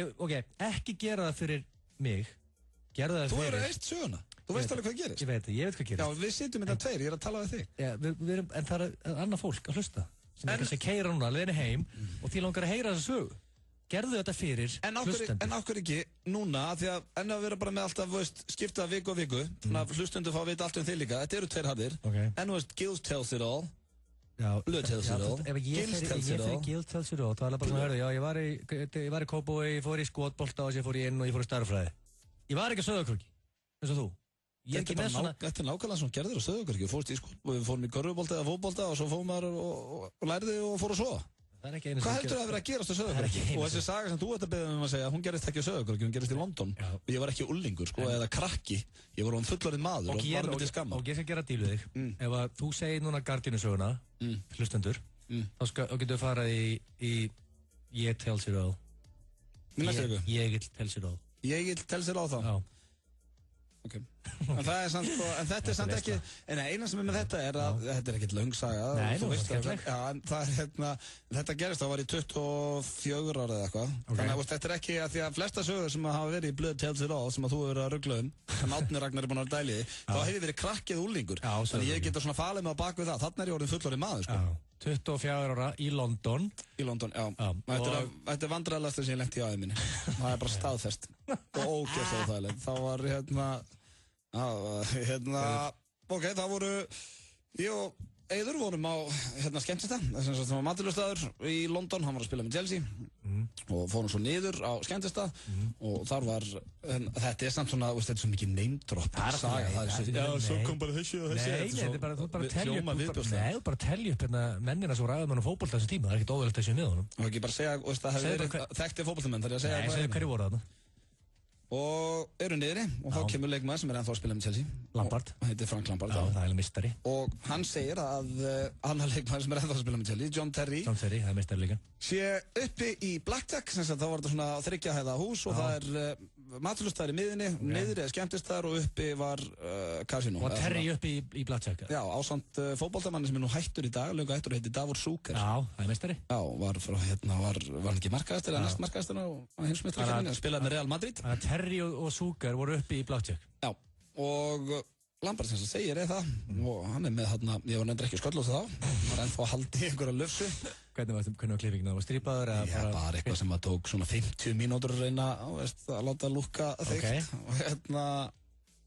B: ekki gera það fyrir mig Gerðu það fyrir
A: Þú eru veist söguna, þú veist alveg hvað gerist
B: Ég veit hvað gerist
A: Já, við sitjum þetta tveir, ég er að tala við þig
B: En það er annað fólk að hlusta sem er kannski að keyra núna, leiðinni heim og því langar að heyra þessa sögu Gerðu þetta fyrir hlustendur
A: En ákveð ekki núna, því að enn að vera bara með alltaf skipta viku á viku þannig að hlustendur fá að vita allt þig líka Þetta eru tveir harðir En Gills tells it all Blöð tells it all
B: Gills tells it all Gills tells it all Það er bara svona, hörðu, ég var í Kópavogi, ég fór í skotbolta og ég fór í inn og ég fór í stærðfræði Ég var ekki að Sauðárkróki, eins og þú
A: Þetta er nákvæmlega svona gerðir á Sauðárkróki Við fórum í körfubolta eða fótbolta og svo fórum maður og lærði og fór að sofa Hvað heldur það að vera að gerast á Sauðárkróki? Og þessi saga sem þú ert að beða um að segja, hún gerist ekki á Sauðárkróki, hún gerist í London og ég var ekki ullingur, eða krakki ég var fullorðinn maður og var með til skamma
B: Og ég skal gera díl við þig Ef að þú segir núna gardínusöguna hlustendur, þá getur við farað í Ég tells it all Ég tells it all
A: Ég tells it all þá? Já Ok, en það er samt en þetta er samt ekki, en eina sem með þetta er að þetta er ekkert löng saga þú veist það, en það er þetta gerist, það var í 24 ára eða eitthvað, þannig að þetta er ekki að því að flesta sögur sem hafa verið í Blöð tells it all sem að þú hefur verið að ruggla sem Árni Ragnar er búin að dæli þá hefur verið krakkið úlingur, þannig ég geta svona falið mig á bak við það, þannig er ég orðin fullorðinn maður
B: 24 ára í London
A: já, þetta er vandræðalegasta sem ég lenti í aðeins minni það er bara staðfest og ógeðslega þægilegt þá var ok, það voru ég og Eiður vorum á skemmtista, það var maturlustæður í London, hann var að spila með Chelsea og fórum svo niður á skemmtista og þar var þetta er samt svona, þetta er svo mikið name-drop saga, svo kom bara þessi og þessi
B: Nei, þetta er bara, þú bara telja upp mennina sem ræðum hann á fótbolta þessu tíma, það er ekkert óðurlegt að sé með honum
A: og ekki bara segja, það hefur verið þekkti fótboltamenn, þar ég að segja
B: Nei, segðu hverju voru þarna
A: og eru niðri og þá kemur leikmaður sem er ennþá að spila með Chelsea
B: Lampard
A: hann heitir Frank Lampard
B: það er mistari
A: og hann segir að annar leikmaður sem er ennþá að spila með Chelsea John Terry,
B: það er mistari líka
A: sé uppi í Blackjack þá var þetta svona 3 hæða hús og það er maturlustæður í miðinni niðri er skemmtistæður og uppi var kasínó
B: og Terry uppi í Blackjack
A: já, ásamt fótboltamanni sem er nú hættur í dag löngu hættur og heitir Davor Suker
B: það er mistari
A: já, var hann ekki markaðastur eða næst markaðastur á heimsmeistarkeppninni spilaði með Real Madrid
B: Terry og Suker voru uppi í Blackjack
A: já, og Lampard sem segir það og hann er með ég var nefndir ekki sköllótt þá var ennþá að haldi einhverja löfsu
B: Hvernig var klippingin? Það var strípaður?
A: Já, bara eitthvað sem að tók svona 50 mínútur að reyna að láta lúkka þygt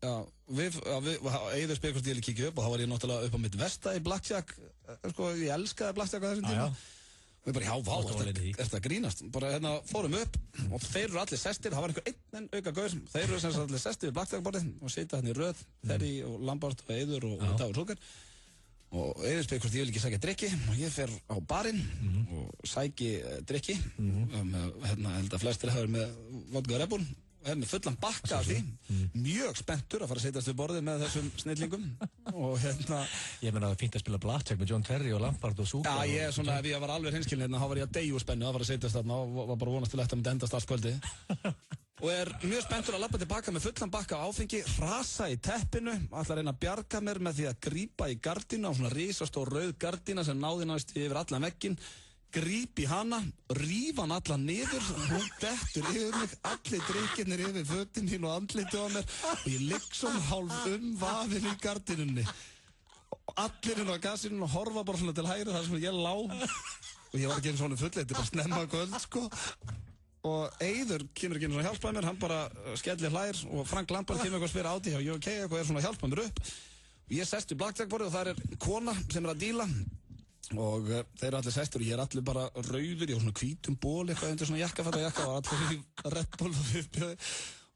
A: og Eiður spyrir hvort ég vil kíkja upp og þá var ég náttúrulega upp á mitt versta í Blackjack ég elskaði Blackjack á þessum tíma og ég bara, já, vá, er þetta grínast bara fórum upp og þeir eru allir sestir það var einhver einn auka gaur þeir eru sem sagt allir sestir við Blackjack-borðið og sitja í röð Terry og Lampard og Eiður og Davor Suker og Eiður spyrir hvort ég vil ekki sækja drikki og ég fer á barinn og sæki drikki held að flestir hefur með vodka og Red Bull og með fullan bakka af því mjög spenntur að fara að setjast við borðið með þessum snillingum og
B: Ég meina það er fínt að spila Blackjack með John Terry og Lampard og Suker
A: Já, ég er svona, ef ég var alveg hinskilin þá var ég að deyju spennu að fara að setjast þarna og var bara vonast til að þetta myndi endast allt kvöldi og er mjög spenntur að labba tilbaka með fullan bakka af áfengi rasa í teppinu, ætla að reyna að bjarga mér með því að grípa í gardínu á svona risastór rauð gardína sem náði næst yfir allan vegginn gríp í hana, ríf hann allan niður, hún dettur yfir mig, allir drikkirnir yfir fötin mín og andlitið á mér og ég ligg svona hálf vafinn í gardínunni og allir inn á gassinu og horfa bara svona til hægri þar sem ég lá og ég var ekki eins og svona fulleit, bara snemma kvöld og Eiður kemur ekki eins og hjálpaði mér, hann bara skellir hlær og Frank Lampard kemur eitthvað að spyrja áti hjá UK eitthvað er svona að hjálpa mér upp og ég sest í Blackjack-borðið og það er kona sem er að díla og þeir eru allir sestur og ég er allir bara rauður, ég var svona hvítum ból eitthvað undir svona jakka og allir í Red Bull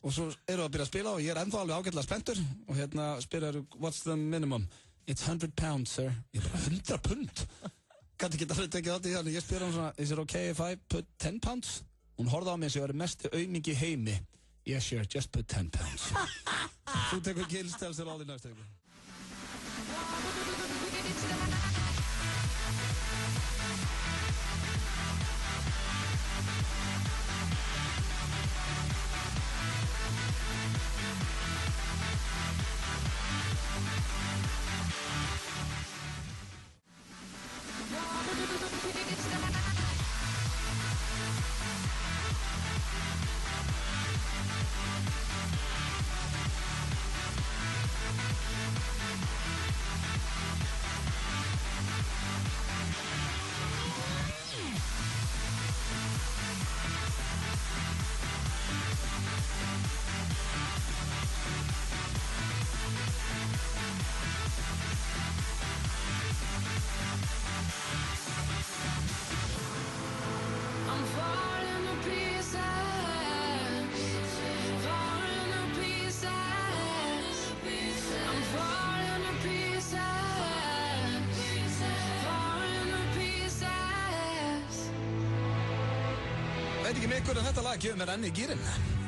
A: og svo eru að byrja að spila og ég er ennþá alveg ágætlega spenntur og spyrir what's the minimum It's 100 pounds, sir. Ég bara, 100 pund? Kanntu ekki alveg tekið átt í það, ég spyr hann svona, is it okay if I put 10 pounds? Hún horfði á mig eins og ég var mestu aumingi í heimi. Yes, sure, just put 10 pounds. Þú tekur Gils Tells It All í næstu viku. En þetta lag gefur mér enn í gýrin.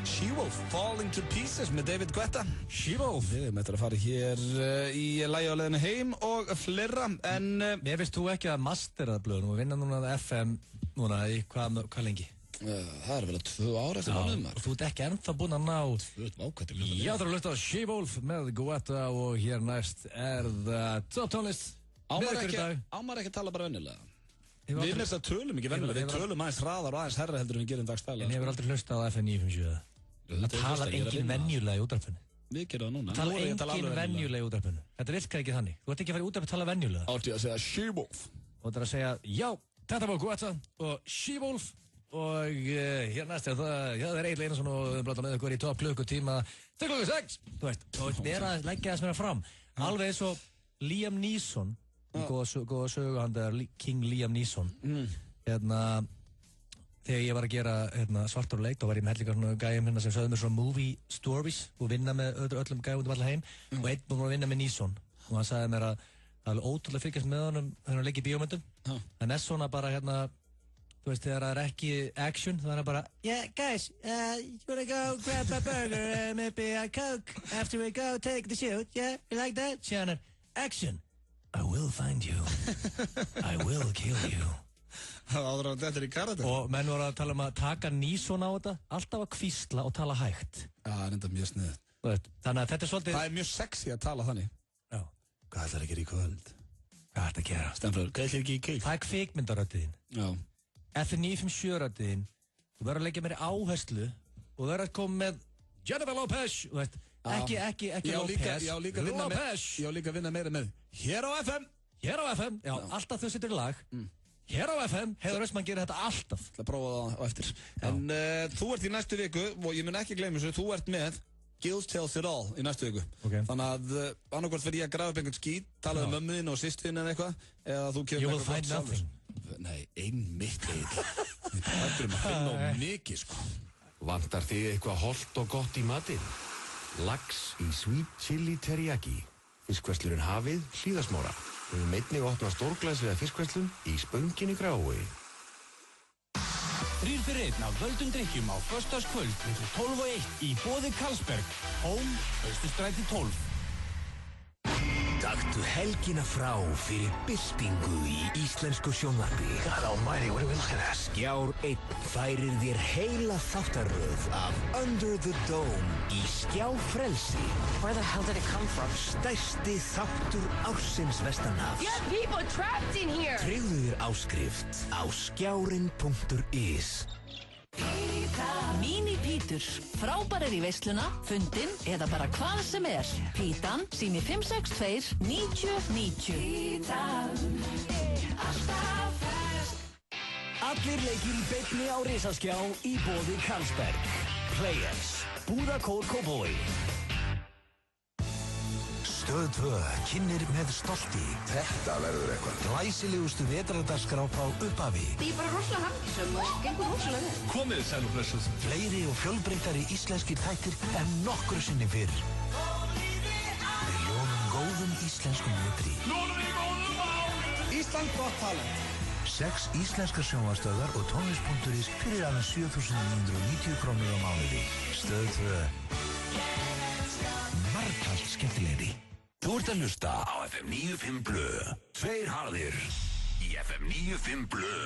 A: She-Wolf, Falling to Pieces með David Guetta.
B: She-Wolf.
A: Við erum eftir að fara hér í lagi á leiðinu heim og fleira, en...
B: Mér finnst þú ekki að mastera blöðunum og vinna núna FM núna í hvað lengi?
A: Það er vel að 2 ára eftir mánuðum.
B: Og þú ert ekki ennþá búinn að ná... Já, það er að hlusta á She-Wolf með Guetta og hér næst er það Top Tónlist.
A: Ámar ekki að tala bara venjulega. Við mest að tölum ekki venjulega, við tölum aðeins hraðar og aðeins herra heldur en við gerum dagstæla.
B: En ég hefur aldrei hlustað á FM 957. Það talar engin venjulega í útvarpinu.
A: Við gerum það núna.
B: Það talar engin venjulega í útvarpinu. Þetta virkar ekki þannig. Þú ert ekki að fara í útvarpinu að tala venjulega.
A: Átti að segja She-Wolf.
B: Og þetta er að segja, já, þetta var Guetta og She-Wolf. Og hér næst er það, já, það er Egil Einarsson og við blóta með ykkur í topp klukkutíma 6. Þú veist, og vera að leggja þess meira fram. Alveg eins og Liam Neeson, góða söguhandar King Liam Neeson. Hérna, þegar ég var að gera Svartur og leit, þá var ég með hellingar svona gæjum hérna sem sögðu mér svona movie stories og vinna með öllum gæjum út alla heim. Og einn búinn að vinna með Neeson. Og hann sagði mér að það er ótrúlega að fylgjast með honum þegar hann leik í bíómyndum. En svona bara hérna, þú veist, þegar það er ekki action, þá er það bara yeah, guys, you wanna go grab a burger and maybe a Coke after we go take the shoot, yeah, you like that? Shannon, action, I will find you, I will kill you.
A: Áður á þetta í karate.
B: Og menn voru að tala um að taka Neeson á þetta, alltaf að hvísla og tala hægt.
A: Já, það er enda mjög sniðið.
B: Þannig að þetta er svolítið...
A: Það er mjög sexy að tala þannig.
B: Já.
A: Hvað ætlar að gera í kvöld?
B: Hvað ætlar að gera?
A: Steinflöður, hvað ætlar ekki í kvöld?
B: Það er kvikmyndaröddiðin. Já. Eftir 957-röddiðin, þú verður að leggja meiri áherslu og þú verður að koma með Jennifer Lopez, þú veist, ekki Lopez, Lopez.
A: Ég á líka að vinna meira með Hér á FM.
B: Hér á FM, já, alltaf þau sittur í lag. Hér á FM, Heiðar Austmann gerir þetta alltaf.
A: Það er að prófa það á eftir. En þú ert í næstu viku, og ég mun ekki gleyma þessu, þú ert með Gils Tells It All í næstu viku. Þannig að annarkvort fyrir ég að grafa upp einhvern skít, tala um mömmuðinn og systurinn eða eitthvað, eða þú kemur
B: You will find nothing.
A: Nei, einmitt Egil. Það er að finna á mikið, sko.
D: Vantar þig eitthvað hollt og gott í matinn? Lax í Sweet Chili Teriyaki. Fiskverslurinn Hafið, Hlíðasmára. Við höfum einnig opnað stórglæslega fiskverslun í Spönginni Grái.
C: 3 fyrir 1 af völdum drikkjum á föstudagskvöld milli 12 og 1 í boði Karlsberg. Home, Austurstræti 12.
J: Taktu helgina frá fyrir byltingu í íslensku sjónvarpi. God almighty, what are we looking at? Skjár 1 færir þér heila þáttaröð af Under the Dome í Skjáfrelsi.
N: Where the hell did it come from?
J: Stærsti þáttur ársins vestanhafs.
N: Get people trapped in here!
J: Tryggðu þér áskrift á skjárin.is.
F: Mini-pítur, frábærir í veisluna, fundin eða bara hvað sem er. Pítan, sími 562 9090. Pítan, alltaf fersk.
C: Allir leikir í beinni á risaskjá í boði Karlsberg. Players, Búðakór Kópavogi.
J: Stöð 2 kynnir með stolti. Þetta verður eitthvað. Glæsilegustu vetrardagskrá frá upphafi.
N: Ég er bara rosalega hamngisum og gengur rosalega vel.
J: Komið sæl og blessuð. Fleiri og fjölbreyttari íslenskir þættir en nokkru sinni fyrr. Við lofum góðum íslenskum vetri.
A: Ísland gott talent.
J: 6 íslenskar sjónvarpsstöðvar og tónlist.is fyrir aðeins 7.990 krónur á mánuði. Stöð 2. Margfalt skemmtilegri.
H: Þú ert að hlusta á FM 95 Blu. Tveir harðir í FM 95 Blu.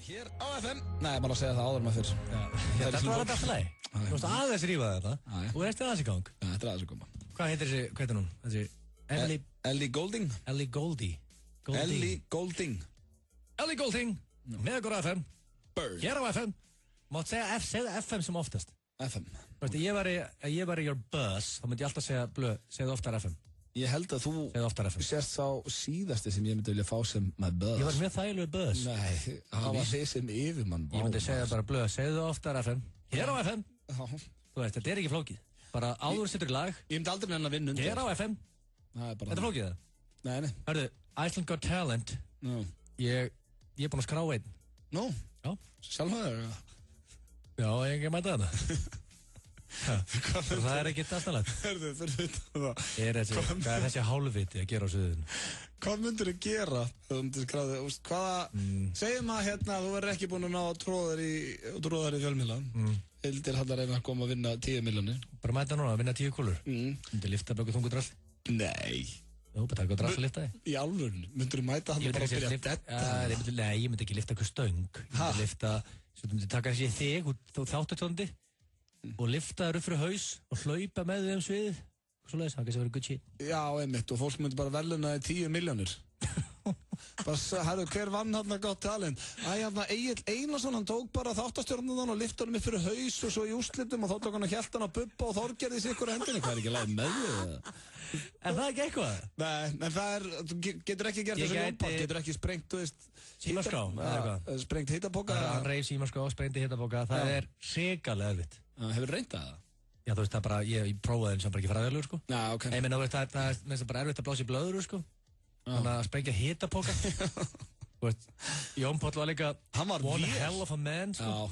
A: Hér á FM. Nei, bara að segja það áður maður fyrr.
B: Þetta var þetta alltaf leið. Þú veist aðeins rífa þetta. Þú veist aðeins í gang.
A: Þetta er aðeins í gang.
B: Hvað heitir hún?
A: Ellie Goulding.
B: Ellie Goulding.
A: Ellie Goulding.
B: Ellie Goulding. Með okkur á FM. Hér á FM. Mátt segja FM sem oftast.
A: FM.
B: Þú veist, ég var í your buzz, þá myndi ég alltaf segja blöð, segðu oftar FM.
A: Ég held að þú sést sá síðasti sem ég myndi vilja fá sem my buzz.
B: Ég var mjög þægilegur buzz.
A: Nei, það var þið sem yfirmann.
B: Ég myndi segja bara blöð, segðu oftar FM. Hér á FM. Þú veist, þetta er ekki flókið. Bara áður sittur í lag.
A: Ég myndi aldrei nefna að vinna undir.
B: Hér á FM. Þetta er flókið það?
A: Nei.
B: Hörðu, Iceland Got Talent. Ég er búinn að skrá einn.
A: Nú?
B: Já.
A: Sjálfhæður?
B: Já, ég ekki mæta það. Það er ekki aðstæðanlegt.
A: Hörðu, fyrir það.
B: Hvað er þessi hálfviti að gera á suðun?
A: Hvað myndir þú gera? Segjum að hérna, þú verður ekki búinn að ná að tróða þér í fjölmiðla. Hildir hann að reyna að koma að vinna 10 milljónir.
B: Bara mæta núna að vinna 10 kúlur? Myndir lifta böku þungu drall?
A: Nei.
B: Jú, bara taka drall að lifta þig.
A: Í alvörinu? Myndir þú mæta hann og bara byrja að detta?
B: Nei, ég myndi ekki lifta eitthvað stöng. Ég myndi lifta, svo myndi taka þessi þig og þáttartóndi og lifta þér upp fyrir haus og hlaupa með þig sviðið. Svo leiðis, það kannski verið good shit.
A: Já, einmitt, og fólk myndi bara verðluna 10 milljónir. Bara, herru, hver vann hann að gott talent? Hérna, Egill Einarsson, hann tók bara þáttastjórnundan og lifta hann upp fyrir haus og svo í úrslitum og þá tók hann að hjælta hann að Bubba og Þorgerði í sikkur hendinni. Hvað er ekki lagið með þig?
B: Er það ekki eitthvað?
A: Nei, en það er, þú getur ekki gert þessu Jón Páll, getur ekki sprengt, þú veist,
B: símaskrá, eða eitthvað?
A: Sprengt hittapoka.
B: Hann reif símaskrá, sprengti hittapoka, það er hrikalega erfitt.
A: Hefur reyndað það?
B: Já, þú veist, það bara, ég prófaði eins og bara ekki fræðilegur, sko.
A: Já, ok.
B: Ég meina, það er bara erfitt að blása í blöður, sko. Þannig að sprengja hittapoka. Þú veist, Jón Páll var líka one hell of a man, sko.
A: Já,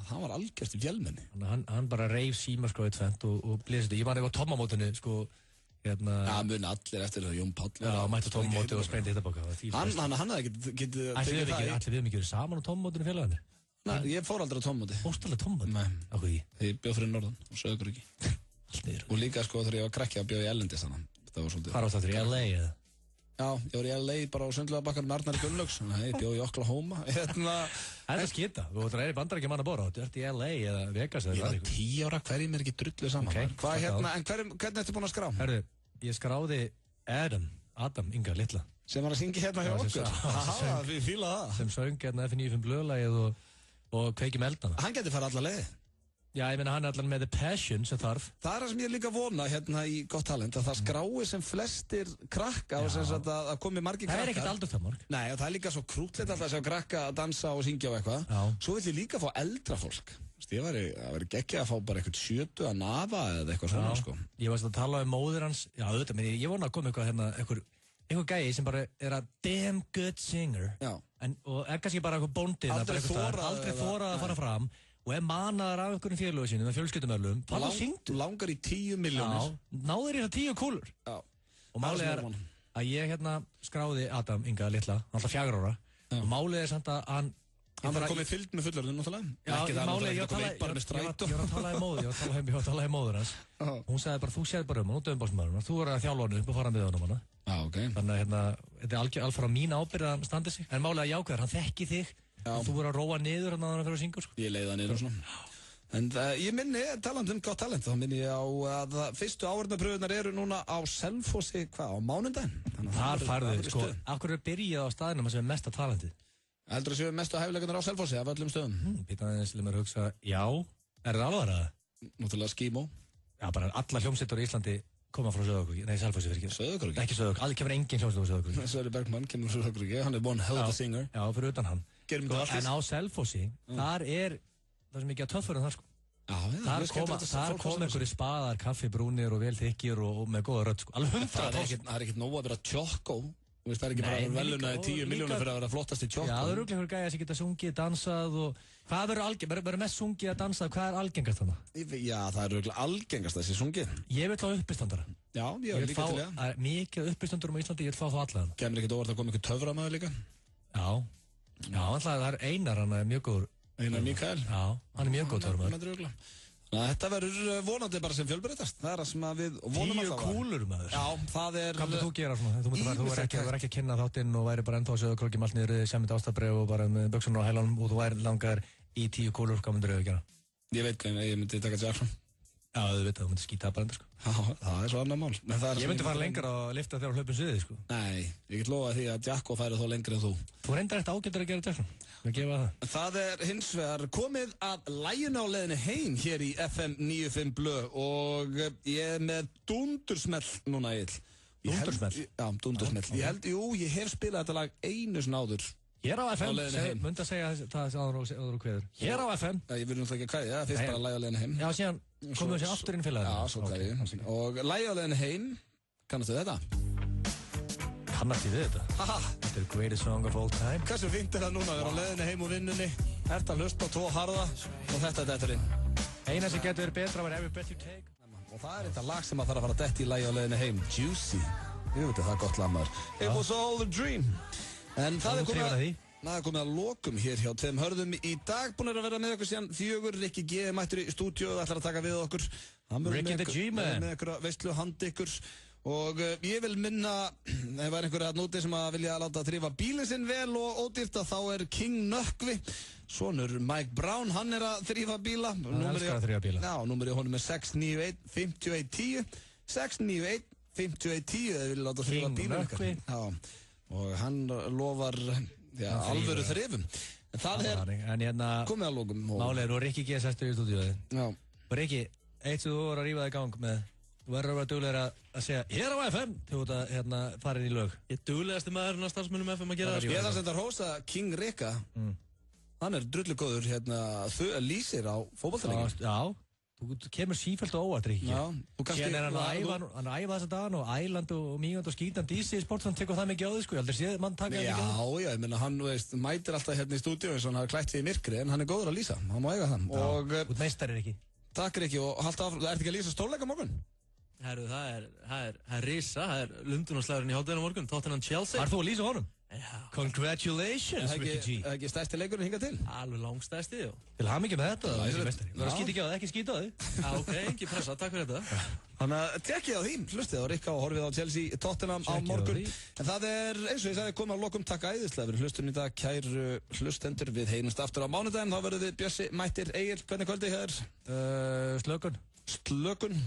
A: hann var algjörst í fjölmenni.
B: Hann bara reif símaskrá í tvent og blésið þetta. Ég var eitthvað tommamótinu, sko.
A: Já, mun allir eftir það, Jón Páll.
B: Já, mætti tommamóti og sprengti hittapoka.
A: Hann hafði getið tekið það í.
B: Ætli við mikið verið saman á tommamótinu félagarnir?
A: Nei, ég fór aldrei á tommamóti.
B: Fórst aldrei á tommamóti?
A: Nei.
B: Á hvað því?
A: Ég bjóð fyrir Norðan og Söðugruggi. Og líka sko þegar ég var krakki að bjóð í Ellendis þannig.
B: Hvað var það í LA eða?
A: Já, ég var í LA bara á Sundlaugarbakkanum með Arnari Gunnlaugs. Nei, ég bjóð í Oklahoma.
B: Það er skita. Þú er bandar ekki mann að bora. Þú ert í LA eða Vegas eða
A: hvað? Ég var 10 ára, hverjum er ekki drullu saman. Hvað en hvernig ertu búin að skrá?
B: Herðu, ég skráði Adam Inga Litla.
A: Sem var að syngja hérna hjá okkur. Við fíla það.
B: Sem söng hérna F95 blöðlagið og kveiki með eldana.
A: Hann getur farið alla leið.
B: Já, ég meina hann er allan með the passion sem þarf.
A: Það er það sem ég líka vona hérna í Gott Talent, að það skrái sem flestir krakka og sem sagt að komi margir krakkar.
B: Það er ekkert aldurstaðmörk.
A: Nei, og það er líka svo krútlegt alltaf að sjá krakka að dansa og syngja og eitthvað. Svo vill ég líka fá eldra fólk. Það væri geggjað að fá bara eitthvað 70 að nafa eða eitthvað svona, sko.
B: Ég var að tala um móðir hans, já, auðvitað, menn ég vona að koma eitthvað hérna, einhver gæi sem bara er að damn good singer.
A: Já.
B: Og kannski bara eitthvað bóndið, aldrei þórað að fara fram. Og manaðar af einhverjum félögu sínum, með fjölskyldumöllum, fara og syngdu.
A: Langar í 10 milljónir.
B: Já, náður í það 10 kúlur.
A: Já.
B: Og málið er að ég hérna skráði Adam Inga Litla, hann alltaf 4 ára. Og málið er samt að hann
A: var komið fyllt með fullorðin, náttúrulega.
B: Já, málið er, ég var að tala í móður hans. Hún sagði bara, þú séð bara hann, hún dömbásmaður, þú er að þjálfa hann upp og fara með honum hana.
A: Já, ok.
B: Þannig að hérna, þetta er alveg á mín ábyrgð að standa sig. En málið er jákvæður, hann þekki þig. Þú voru að róa niður hann að hann fyrir að syngja, sko.
A: Ég leiði það niður og svona. En ég minni, talandi um Gott Talent, þá minni ég á að fyrstu áheyrnarpröfunar eru núna á Selfossi, á mánudaginn.
B: Þar færðu, sko, af hverju er byrjað á staðinum sem er mesta talentið?
A: Heldur að séu mestu hæfileikunar á Selfossi af öllum stöðum?
B: Býtaði eins til mér að hugsa, já, er það alveg það?
A: Náttúrulega Skímó.
B: Já, bara alla hljómsveitur í Íslandi koma frá Sauðárkróki, nei Selfossi fyrir ekki.
A: Sauðárkróki?
B: Ekki Sauðárkróki, aldrei kemur engin hljómsveit á Sauðárkróki.
A: Sverrir Bergmann kemur frá Sauðárkróki, hann er one hell of a singer.
B: Já, fyrir utan hann. En á Selfossi, þar er það sem ekki að töffur en það, sko. Þar kom einhverju spaðar, kaffibrúnir og vel þykkir og með góða rödd, sko. Alveg 100%.
A: Það er ekkert nóg að vera tjokko Þú veist, það ekki bara velunaði 10 milljónir fyrir að vera flottast í tjótt.
B: Já, það eru einhverjum gæjar sem geta sungið, dansað og... Hvað verður mest sungið að dansað, hvað er algengast þannig?
A: Já, það eru algengast þessi sungið.
B: Ég vil fá uppistandara.
A: Já, ég vil líka til það.
B: Það er mikið uppistandurum á Íslandi, ég vil fá þá allan.
A: Kemur ekkert óvart að koma einhver töframæður líka?
B: Já, alltaf það er Einar, hann er mjög góður.
A: Einar Mikael?
B: Já, hann er mjög góð töframæður.
A: Þetta verður vonandi bara sem fjölbreytast. Það er það sem við vonum að
B: 10 kúlur maður.
A: Já, það er...
B: Hvað myndir þú gera svona? Þú er ekki að kynna þáttinn og væri bara ennþá að sögðu krókjum allt niður, semmit ástarbreif og bara með buksunum á hælanum og þú væri langar í 10 kúlur, hvað myndir þú að gera?
A: Ég veit hvað ég myndi taka Jackson.
B: Já, þú veit að þú myndir skýta bara endur, sko.
A: Já, það er svo annar mál.
B: Ég myndi fara lengra og lifta þér á hlaupum sviði, sko.
A: Nei, ég get lofa því að Jacko færi þó lengri en þú.
B: Þú reyndar eitt ágættur að gera Jackson.
A: Það er hins vegar komið að læginu á leiðinni heim hér í FM 95 Blö og ég er með dundursmell núna, Egill.
B: Dundursmell?
A: Já, dundursmell. Ég hef spilað þetta lag einu sinni áður.
B: Hér á FM, myndi að segja það áður og kveður. Hér á FM.
A: Ég vil náttúrulega ekki að kveðja, fyrst bara lægi á leiðinni heim.
B: Já, síðan komum við sér aftur inn í félaginu.
A: Já, svo kveðji. Og lægi á leiðinni heim, kannastu þetta?
B: Kannast ég við þetta?
A: Haha.
B: Þetta er greatest song of all time.
A: Hversu fínt er það núna að vera á leiðinni heim og vinnunni, ert að hlusta á 2 harða og þetta er detturinn.
B: Eina sem getur verið betra var Every Breath You Take.
A: Og það er þetta lag sem að þarf að fara að detti í lægi á leiðinni heim, Juicy. Ég veit að það er gott lag maður. It was all a dream. En það er komið að lokum hér hjá Tveim hörðum í dag. Búin að vera með okkur síðan 4. Rikki G mættur í stúdíu og ætlar að taka við okkur.
B: Ricky the G-Man.
A: Með ykkur veislu handi ykkur. Og ég vil minna, ef það er einhverja núti sem að vilja láta þrífa bílinn sinn vel og ódýrt, þá er King Nökkvi, sonur Mike Brown, hann er að þrífa bíla.
B: Hann elskar að þrífa bíla.
A: Já, númerið honum er 691-5110. 691-5110 ef vilja láta þrífa bílinn ykkar.
B: King Nökkvi.
A: Og hann lofar alvöru þrifum. En það er komið að lokum.
B: Málið er nú Rikki G sestur í stúdíuði.
A: Já.
B: Og Rikki, eitt sem þú voru að rífa það í gang með, þú verður að vera duglegur að segja hér á FM til út að fara inn í lög.
M: Ég er duglegasti maðurinn á starfsmönnum FM að gera það.
A: Ég þarf að hrósa King Rikka. Hann er drullu góður lýsir á fótboltaleikum.
B: Já. Þú kemur sífellt og óvart, Rikki.
A: Já.
B: Síðan er hann að æfa þessa dagana og Æland og Mígand og Skítan DC Sports, hann tekur það mikið á því, sko. Ég aldrei séð mann taka það mikið á því.
A: Já, ég meina, hann mætir alltaf hérna í stúdíu eins og hann hafi klætt sig í myrkri, en hann er góður að lýsa. Hann má eiga það.
B: Þú ert meistari, Rikki.
A: Takk, Rikki, og halda áfram. Ertu ekki að lýsa stórleika morgun?
M: Herru, það er risa, það er Lundunarslagurinn í hátæðinu morgun, Tottenham Chelsea.
B: Har þú að lýsa honum?
M: Já.
B: Congratulations, Ricky G.
A: Það er ekki stærsti leikurinn hingað til?
M: Alveg langstærsti, já.
B: Til hamingju með þetta, það er meistari. Þú verður að skýta ekki á það, ekki skýta á því.
M: Já, ok, ekki pressa, takk fyrir þetta.
A: Þannig að tekkið á því, hlustið á Rikka og horfið á Chelsea Tottenham á morgun. En það er, eins og ég sagði, komið að lokum, takk æðislega fyrir hlustun í dag, kæru hlustendur. Við heyrumst aftur á mánudaginn, þá verðum við Bjössi mættir. Egill, hvernig kvöldi hér? Slökun,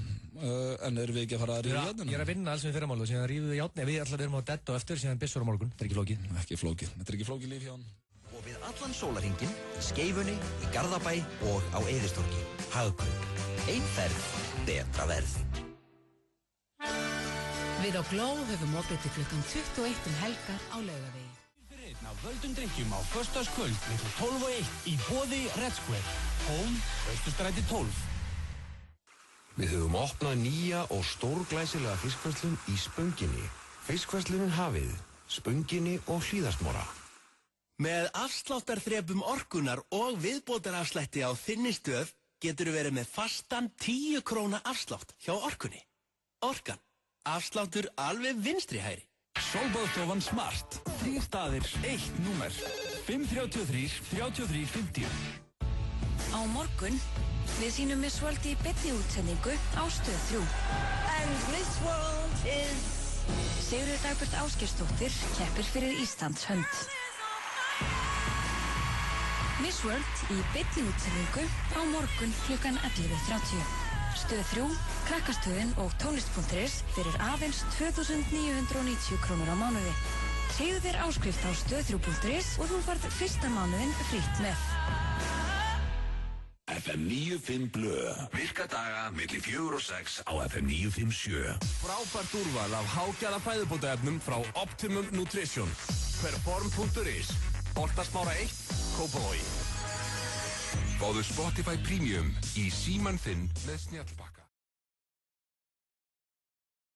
A: en erum við ekki að fara að ríða játnina?
B: Ég er að vinna alls með fyrramálu og síðan ríðum við játnina. Við allar erum á dead og eftir, síðan byssur á morgun. Þetta er ekki flókið.
A: Ekki flókið, þetta er ekki flókið líf hjá hann.
P: Og við allan sólarhringinn, Skeifunni, í Garðabæ og á Eiðistorgi. Hagkaup. Ein ferð, betra verð.
F: Við á Gló höfum opið til klukkan 21 helgar á Laugavegi.
C: Einn af völdum drikkjum á föstudagskvöld milli 12 og 1 í boði Red Square. Home, Austurstræti 12.
D: Við höfum opnað nýja og stórglæsilega fiskverslun í Spönginni. Fiskverslunin hafið, Spönginni og Hlíðarsmára.
L: Með afsláttarþrepum orkunar og viðbótarafslætti á þinni stöð getur verið með fastan 10 króna afslátt hjá Orkunni. Orkan. Afsláttur alveg vinstri hægri.
C: Sólbaðstofan Smart. 3 staðir, 1 númer. 533 3350.
R: Á morgun, við sýnum Miss World í beinni útsendingu á Stöð 3. And Miss World is... Sigurður Dagbjört Ásgeirsdóttir keppir fyrir Íslands hönd. Miss World í beinni útsendingu á morgun klukkan 11:30. Stöð 3, Krakkastöðin og tónlist.is fyrir aðeins 2.990 krónur á mánuði. Segðu þér áskrift á stöð3.is og þú farð fyrsta mánuðin frítt með.
J: FM 95 Blö. Virka daga milli 4 og 6 á FM 957.
Q: Frábært úrval af hágæða fæðubótaefnum frá Optimum Nutrition. Perform.is. Holtasmára 1, Kópavogi.
J: Fáðu Spotify Premium í símann þinn með snjallbakka.